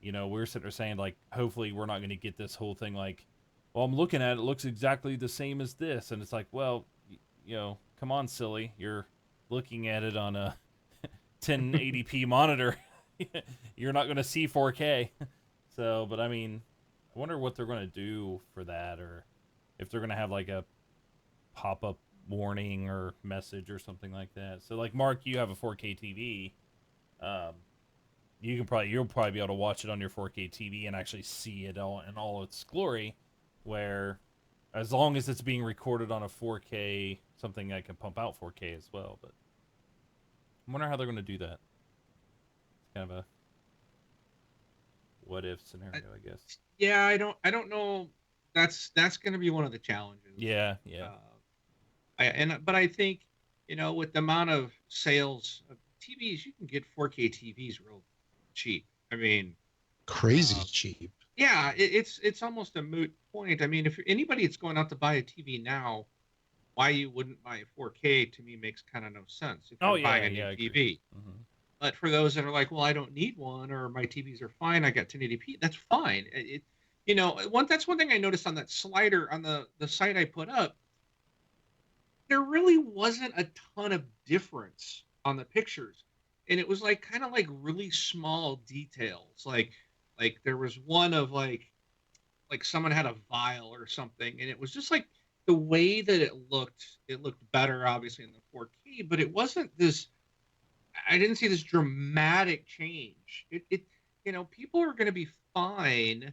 we're sitting there saying like, hopefully we're not going to get this whole thing like, well, I'm looking at it, it looks exactly the same as this, and it's like, well, come on, silly, you're looking at it on a 1080p monitor. You're not going to see 4K. So, but I mean, I wonder what they're going to do for that, or if they're going to have like a pop-up warning or message or something like that. So, like Mark, you have a 4K TV. You'll probably be able to watch it on your 4K TV and actually see it all in all its glory. Where, as long as it's being recorded on a 4K, something that can pump out 4K as well. But I wonder how they're going to do that. It's kind of a what if scenario, I guess. Yeah, I don't know. That's going to be one of the challenges. Yeah. But I think, with the amount of sales of TVs, you can get 4K TVs real cheap. I mean, Crazy cheap. yeah, it's almost a moot point. I mean, if anybody that's going out to buy a TV now, why you wouldn't buy a 4K to me makes kind of no sense if you're buying a new TV. Mm-hmm. But for those that are like, well, I don't need one, or my TVs are fine, I got 1080p, that's fine. That's one thing I noticed on that slider on the site I put up. There really wasn't a ton of difference on the pictures, and it was like kind of like really small details. Like there was one of like someone had a vial or something, and it was just like the way that it looked better obviously in the 4K, but it wasn't this. I didn't see this dramatic change. People are going to be fine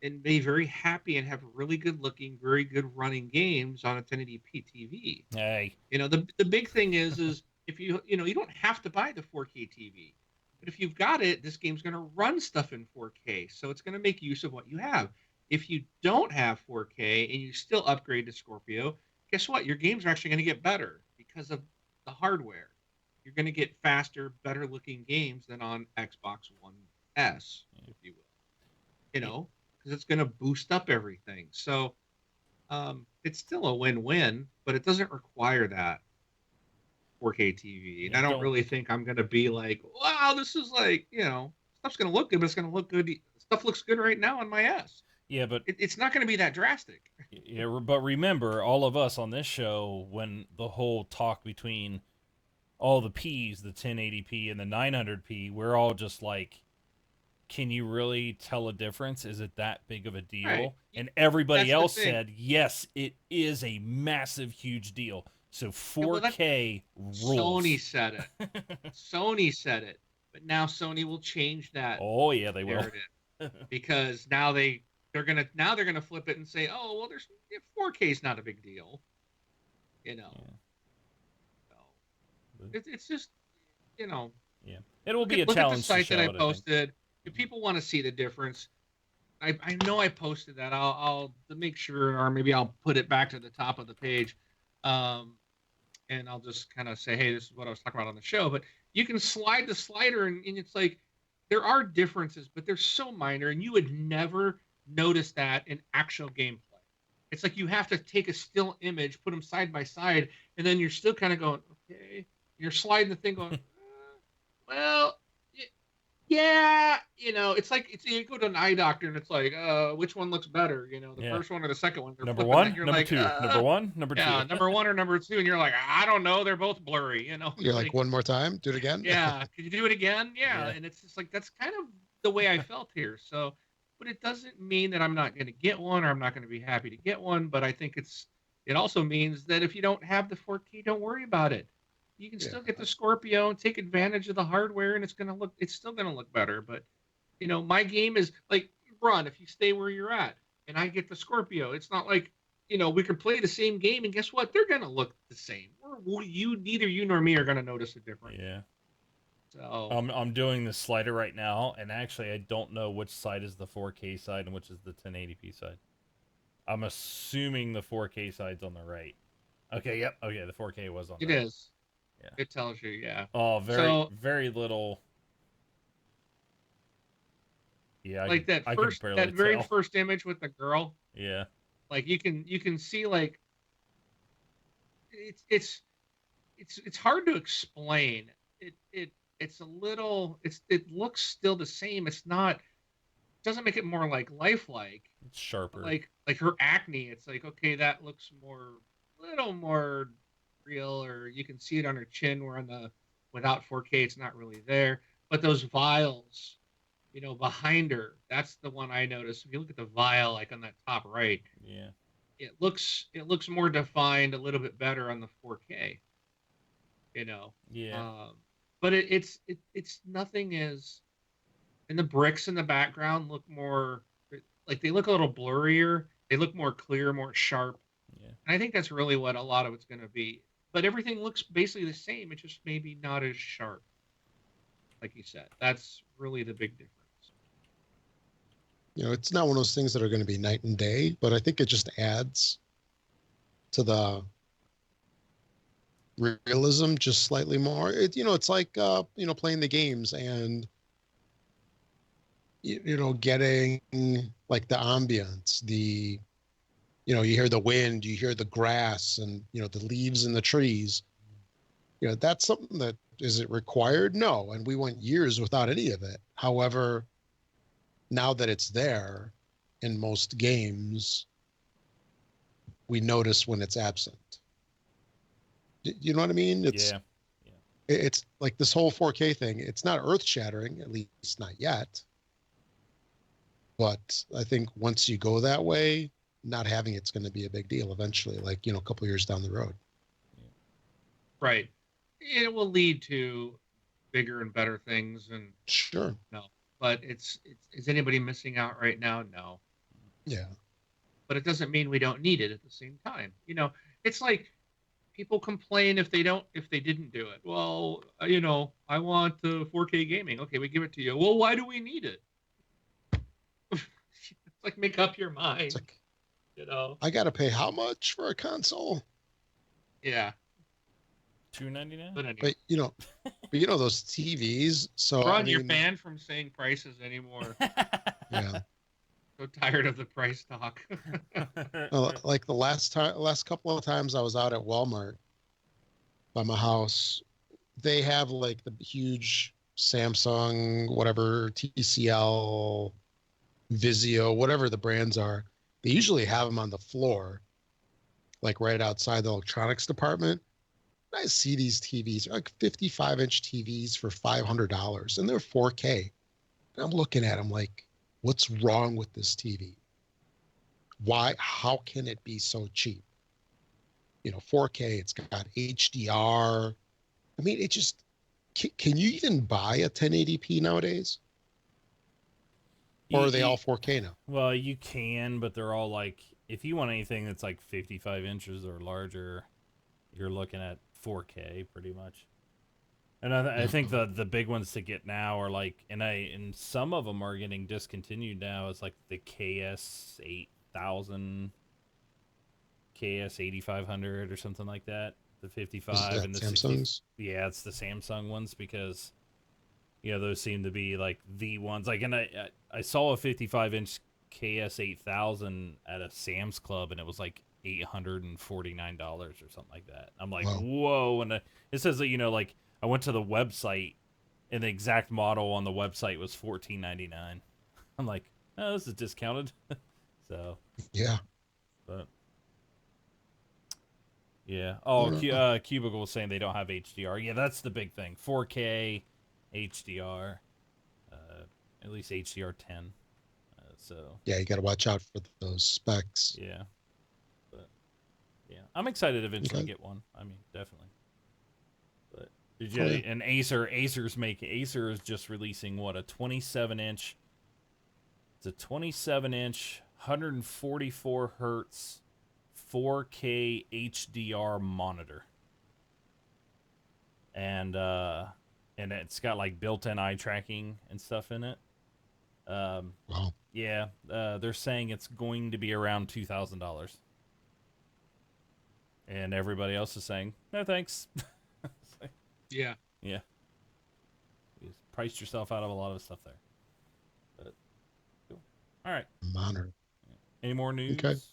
and be very happy and have really good looking, very good running games on a 1080p TV. Hey. The big thing is if you don't have to buy the 4K TV, but if you've got it, this game's going to run stuff in 4K, so it's going to make use of what you have. If you don't have 4K and you still upgrade to Scorpio, guess what? Your games are actually going to get better because of the hardware. You're going to get faster, better looking games than on Xbox One S, if you will. Because it's going to boost up everything. So it's still a win-win, but it doesn't require that 4K TV. And I don't really think I'm going to be like, wow, this is like, stuff's going to look good, but it's going to look good. Stuff looks good right now on my S. Yeah, but it's not going to be that drastic. Yeah, but remember, all of us on this show, when the whole talk between all the Ps, the 1080p and the 900p, we're all just like, can you really tell a difference? Is it that big of a deal? Right. And everybody else said, yes, it is a massive, huge deal. So 4K rules. Sony said it. Sony said it. But now Sony will change that. Oh, yeah, they will. Because now they're gonna flip it and say, oh, well, 4K is not a big deal. Yeah. So it's just, Yeah, it will be a Look at the challenge to site show that I it, I think. posted. If people want to see the difference, I know I posted that. I'll to make sure, or maybe I'll put it back to the top of the page, um, and I'll just kind of say, hey, this is what I was talking about on the show. But you can slide the slider, and it's like there are differences, but they're so minor, and you would never notice that in actual gameplay. It's like you have to take a still image, put them side by side, and then you're still kind of going, okay. You're sliding the thing, going, well, yeah, it's like you go to an eye doctor and it's like, which one looks better? The Yeah. first one or the second one? They're Number flipping one, it. You're number like, two, number one, number yeah, two. number one or number two, and you're like, I don't know, they're both blurry. You're like, one more time, do it again. yeah, could you do it again? Yeah, Yeah. and it's just like that's kind of the way I felt here. So, but it doesn't mean that I'm not going to get one or I'm not going to be happy to get one. But I think it also means that if you don't have the 4K, don't worry about it. You can still get the Scorpio and take advantage of the hardware, and it's still gonna look better. But my game is like, Ron, if you stay where you're at and I get the Scorpio, it's not like we can play the same game, and guess what? They're gonna look the same. Neither you nor me are gonna notice a difference. Yeah. So I'm doing the slider right now, and actually I don't know which side is the 4K side and which is the 1080p side. I'm assuming the 4K side's on the right. Okay, yep. Okay, the 4K was on the it right. is. Yeah. It tells you, yeah. Oh, very little. Yeah, Like I can barely that very tell. first image with the girl. Yeah. Like you can see, like it's hard to explain. It's a little it looks still the same. It's not, doesn't make it more like lifelike. It's sharper. Like her acne, it's like, okay, that looks little more real, or you can see it on her chin, where without 4K it's not really there. But those vials, behind her, that's the one I noticed. If you look at the vial, like on that top right, Yeah. it looks more defined, a little bit better on the 4K. Yeah. But it's nothing as, and the bricks in the background look more like, they look a little blurrier. They look more clear, more sharp. Yeah. And I think that's really what a lot of it's going to be. But everything looks basically the same. It's just maybe not as sharp, like you said. That's really the big difference. It's not one of those things that are going to be night and day, but I think it just adds to the realism just slightly more. It's like playing the games and getting like the ambience, you hear the wind, you hear the grass, and the leaves in the trees. That's something that, is it required? No, and we went years without any of it. However, now that it's there in most games, we notice when it's absent. You know what I mean? Yeah. It's like this whole 4K thing. It's not earth-shattering, at least not yet. But I think once you go that way, not having it's going to be a big deal eventually, like, a couple of years down the road. Right. It will lead to bigger and better things, and Sure. but is anybody missing out right now? No. Yeah. But it doesn't mean we don't need it at the same time. It's like people complain if they didn't do it. Well, I want 4K gaming. Okay, we give it to you. Well, why do we need it? It's like, make up your mind. It's like, I got to pay how much for a console? Yeah. $299. But anyway. But those TVs. So Ron, you're banned from saying prices anymore. Yeah. So tired of the price talk. Well, like the last couple of times I was out at Walmart by my house, they have like the huge Samsung, whatever, TCL, Vizio, whatever the brands are. They usually have them on the floor, like right outside the electronics department. I see these TVs, like 55-inch TVs for $500, and they're 4K. And I'm looking at them like, what's wrong with this TV? Why? How can it be so cheap? 4K, it's got HDR. I mean, it just, can you even buy a 1080p nowadays? Or are they all 4K now? Well, you can, but they're all like, if you want anything that's like 55 inches or larger, you're looking at 4K pretty much. And I think the big ones to get now are like, and some of them are getting discontinued now. It's like the KS 8000, KS 8500, or something like that. The Is 55 that and the 60. Samsung's? Yeah, it's the Samsung ones because those seem to be like the ones. Like, and I saw a 55-inch KS 8000 at a Sam's Club, and it was like $849 or something like that. I'm like, Wow. whoa! And it says that like I went to the website, and the exact model on the website was $14.99. I'm like, oh, this is discounted. So, Yeah. but yeah. Oh, Cubicle was saying they don't have HDR. Yeah, that's the big thing. 4K HDR, at least HDR10. So Yeah, you got to watch out for those specs. yeah, but yeah, I'm excited to eventually Okay. get one. I mean, definitely. But Oh, yeah. and Acer is just releasing what, a 27-inch. It's a 27-inch, 144 hertz, 4K HDR monitor, and it's got like built-in eye tracking and stuff in it. Um, Wow. yeah, they're saying it's going to be around $2,000, and everybody else is saying no thanks. It's like, Yeah. yeah, you just priced yourself out of a lot of stuff there. But cool. All right. Monitor. Any more Okay. news?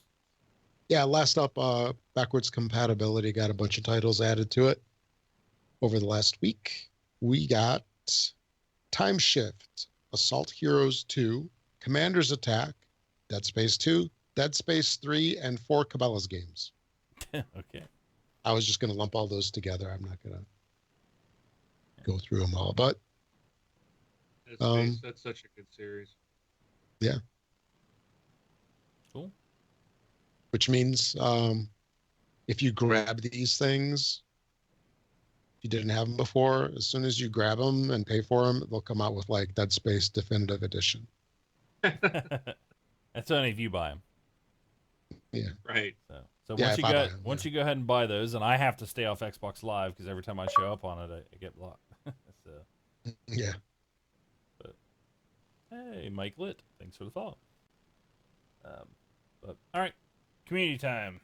Yeah, last up, backwards compatibility got a bunch of titles added to it over the last week. We got Time Shift, Assault Heroes 2, Commander's Attack, Dead Space 2, Dead Space 3, and 4 Cabela's games. Okay. I was just going to lump all those together. I'm not going to go through them all, but That's such a good series. yeah, Cool. which means if you grab these things, if you didn't have them before, as soon as you grab them and pay for them, they'll come out with like Dead Space Definitive Edition. That's only if you buy them. Yeah. Right. So Yeah, once if you I go buy 'em, once yeah. you go ahead and buy those, and I have to stay off Xbox Live because every time I show up on it, I get blocked. So, Yeah. but hey, Mike Lit, thanks for the follow. But all right, community time.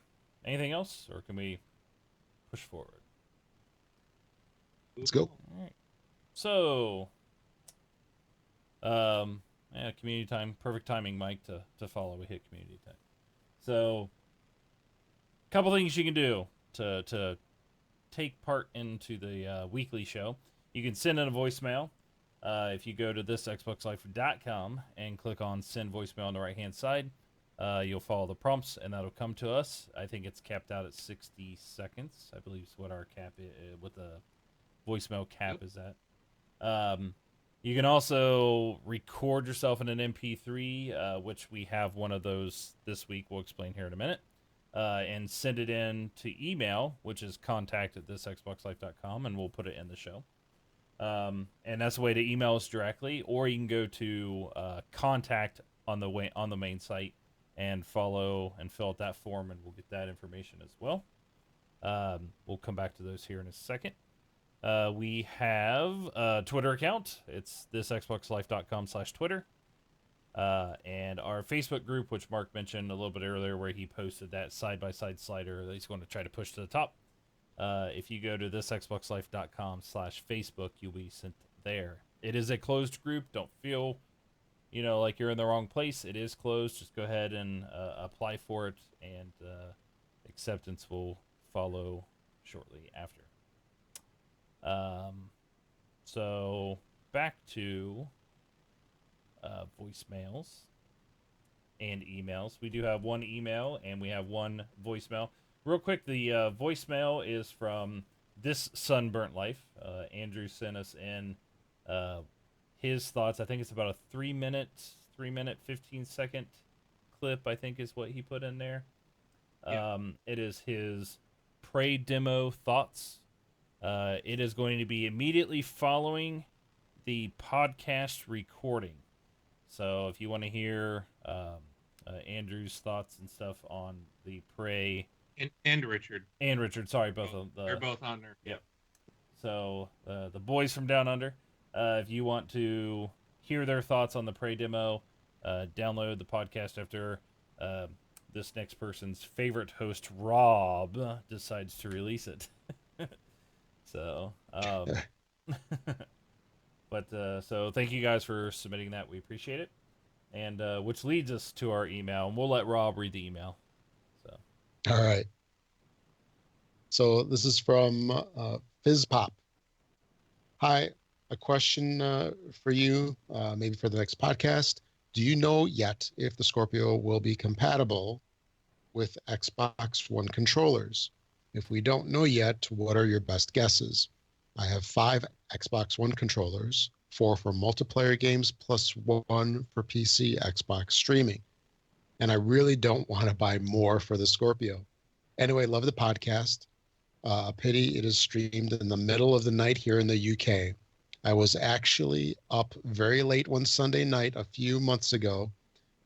Anything else, or can we push forward? Let's go. All right. So, yeah, community time. Perfect timing, Mike, to follow. We hit community time. So, a couple things you can do to take part into the weekly show. You can send in a voicemail. If you go to thisxboxlife.com and click on send voicemail on the right hand side, you'll follow the prompts and that'll come to us. I think it's capped out at 60 seconds. I believe is what our cap is, what the voicemail cap is at. You can also record yourself in an MP3, which we have one of those this week. We'll explain here in a minute. And send it in to email, which is contact@thisxboxlife.com, and we'll put it in the show. And that's a way to email us directly, or you can go to contact on the main site and follow and fill out that form, and we'll get that information as well. We'll come back to those here in a second. We have a Twitter account. It's thisxboxlife.com/Twitter. And our Facebook group, which Mark mentioned a little bit earlier, where he posted that side-by-side slider that he's going to try to push to the top. If you go to thisxboxlife.com/Facebook, you'll be sent there. It is a closed group. Don't feel, like you're in the wrong place. It is closed. Just go ahead and apply for it, and acceptance will follow shortly after. So back to voicemails and emails. We do have one email and we have one voicemail. Real quick, the voicemail is from This Sunburnt Life. Andrew sent us in his thoughts. I think it's about a 3 minute, 15-second clip, I think is what he put in there. Yeah. It is his Prey demo thoughts. It is going to be immediately following the podcast recording. So if you want to hear Andrew's thoughts and stuff on the Prey And Richard. and Richard, sorry, both of them. They're both on there. Yep. So the boys from Down Under, if you want to hear their thoughts on the Prey demo, download the podcast after this next person's favorite host, Rob, decides to release it. So, so thank you guys for submitting that. We appreciate it. And which leads us to our email, and we'll let Rob read the email. So, All right. So this is from FizzPop. Hi, a question for you, maybe for the next podcast. Do you know yet if the Scorpio will be compatible with Xbox One controllers? If we don't know yet, what are your best guesses? I have 5 Xbox One controllers, 4 for multiplayer games, plus 1 for PC Xbox streaming. And I really don't want to buy more for the Scorpio. Anyway, love the podcast. Pity it is streamed in the middle of the night here in the UK. I was actually up very late one Sunday night a few months ago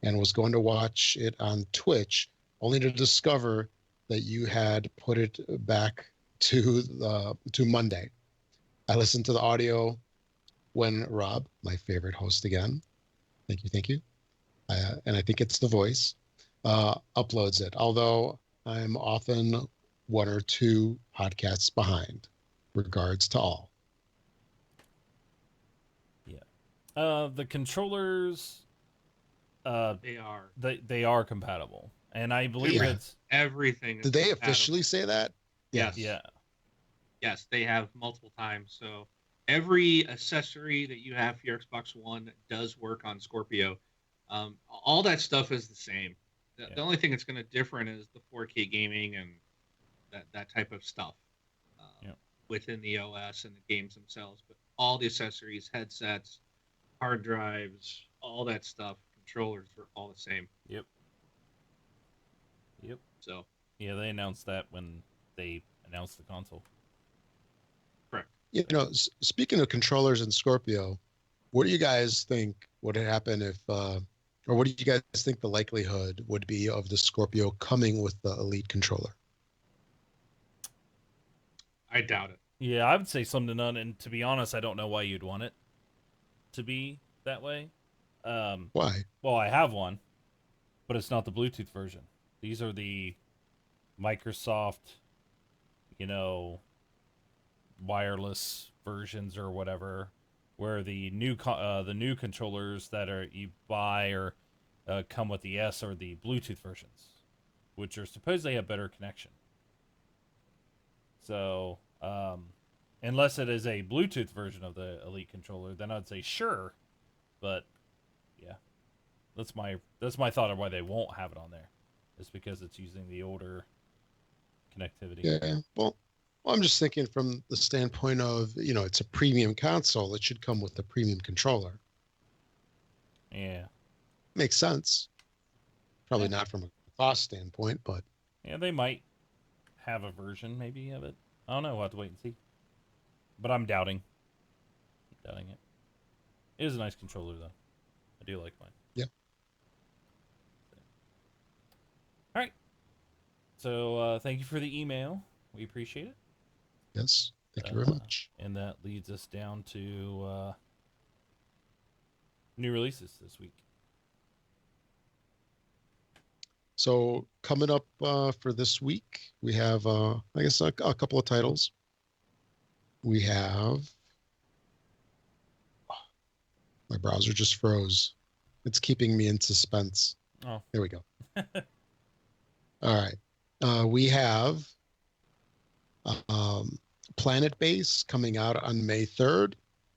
and was going to watch it on Twitch, only to discover that you had put it back to Monday. I listened to the audio when Rob, my favorite host again, thank you, and I think it's the voice, uploads it, although I'm often 1 or 2 podcasts behind. Regards to all. the controllers, They are. they are compatible, and I believe Yeah. it's Everything. is Did they compatible. officially say that? Yes. yeah. Yes, they have multiple times. So every accessory that you have for your Xbox One does work on Scorpio. All that stuff is the same. The, Yeah. the only thing that's going to different is the 4K gaming and that type of stuff Yeah. within the OS and the games themselves. But all the accessories, headsets, hard drives, all that stuff, controllers are all the same. Yep. So Yeah, they announced that when they announced the console. correct. You know, speaking of controllers and Scorpio, what do you guys think would happen if, or what do you guys think the likelihood would be of the Scorpio coming with the Elite controller? I doubt it. Yeah, I would say slim to none, and to be honest, I don't know why you'd want it to be that way. Why? Well, I have one, but it's not the Bluetooth version. These are the Microsoft, wireless versions or whatever, where the new controllers that are you buy or come with the S are the Bluetooth versions, which are supposedly have better connection. So, unless it is a Bluetooth version of the Elite controller, then I'd say sure, but yeah, that's my thought of why they won't have it on there, is because it's using the older connectivity. Yeah. Well, I'm just thinking from the standpoint of, it's a premium console. It should come with a premium controller. Yeah, Makes sense. Probably Yeah. not from a cost standpoint, but yeah, they might have a version maybe of it. I don't know. We'll have to wait and see. But I'm doubting it. It is a nice controller though. I do like mine. Yeah. All right. So thank you for the email. We appreciate it. yes, thank you very much. And that leads us down to new releases this week. So coming up for this week, we have, I guess, a couple of titles. We have, my browser just froze. It's keeping me in suspense. Oh. There we go. All right. We have Planet Base coming out on May 3rd,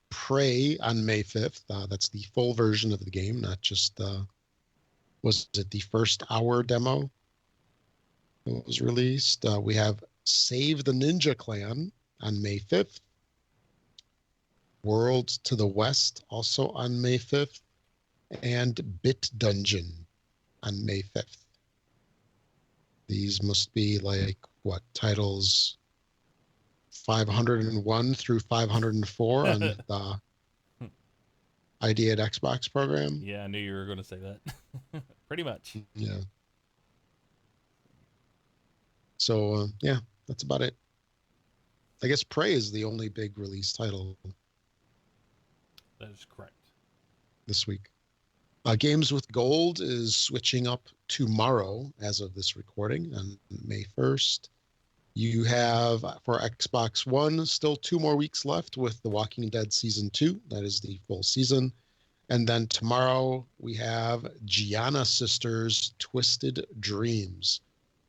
Prey on May 5th. That's the full version of the game, not just, was it the first hour demo that was released? We have Save the Ninja Clan on May 5th. Worlds to the West also on May 5th. And Bit Dungeon on May 5th. These must be titles 501 through 504 on the ID at Xbox program. Yeah, I knew you were going to say that. Pretty much. Yeah. So, yeah, that's about it. I guess Prey is the only big release title That is correct. this week. Games with Gold is switching up tomorrow as of this recording on May 1st. You have for Xbox One still 2 more weeks left with The Walking Dead Season 2. That is the full season. And then tomorrow we have Gianna Sisters Twisted Dreams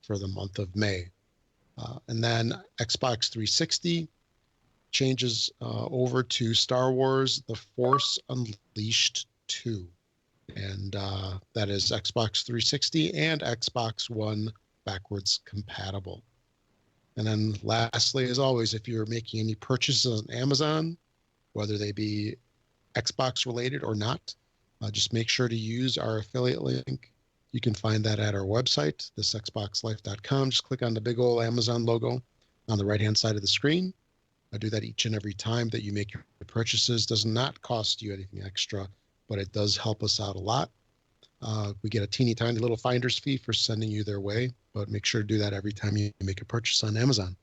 for the month of May. And then Xbox 360 changes over to Star Wars The Force Unleashed 2. And that is Xbox 360 and Xbox One backwards compatible. And then lastly, as always, if you're making any purchases on Amazon, whether they be Xbox related or not, just make sure to use our affiliate link. You can find that at our website, thisxboxlife.com. Just click on the big old Amazon logo on the right-hand side of the screen. I do that each and every time that you make your purchases. Does not cost you anything extra, but it does help us out a lot. We get a teeny tiny little finder's fee for sending you their way, but make sure to do that every time you make a purchase on Amazon.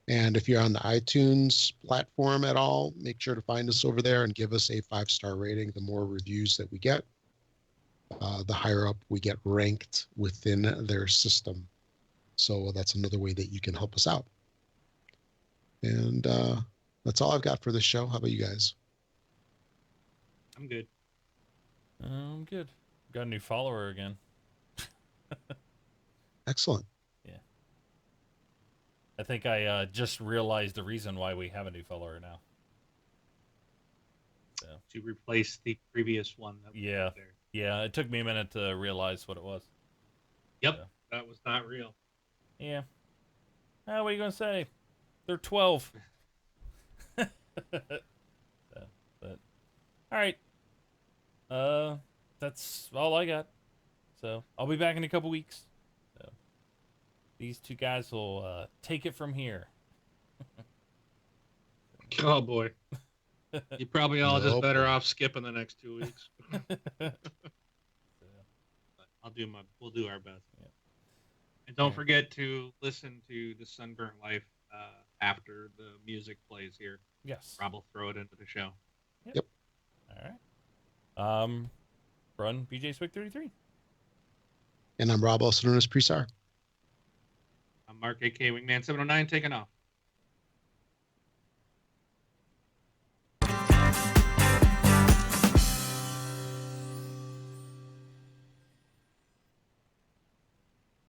And if you're on the iTunes platform at all, make sure to find us over there and give us a 5-star rating. The more reviews that we get, the higher up we get ranked within their system. So that's another way that you can help us out. And that's all I've got for this show. How about you guys? I'm good. I'm good. Got a new follower again. Excellent. I think I just realized the reason why we have a new follower now. So To replace the previous one. That was Yeah. there. yeah, it took me a minute to realize what it was. Yep. Yeah. That was not real. Yeah. What are you gonna say? They're 12. But all right. That's all I got. So I'll be back in a couple weeks. So these two guys will take it from here. Oh boy. You probably all just Nope. better off skipping the next 2 weeks. So, We'll do our best. Yeah. And don't Alright. forget to listen to the Sunburnt Life after the music plays here. yes. Rob will throw it into the show. All right. Run BJ Swick 33. And I'm Rob, also known as Presar. I'm Mark, aka Wingman 709, taking off.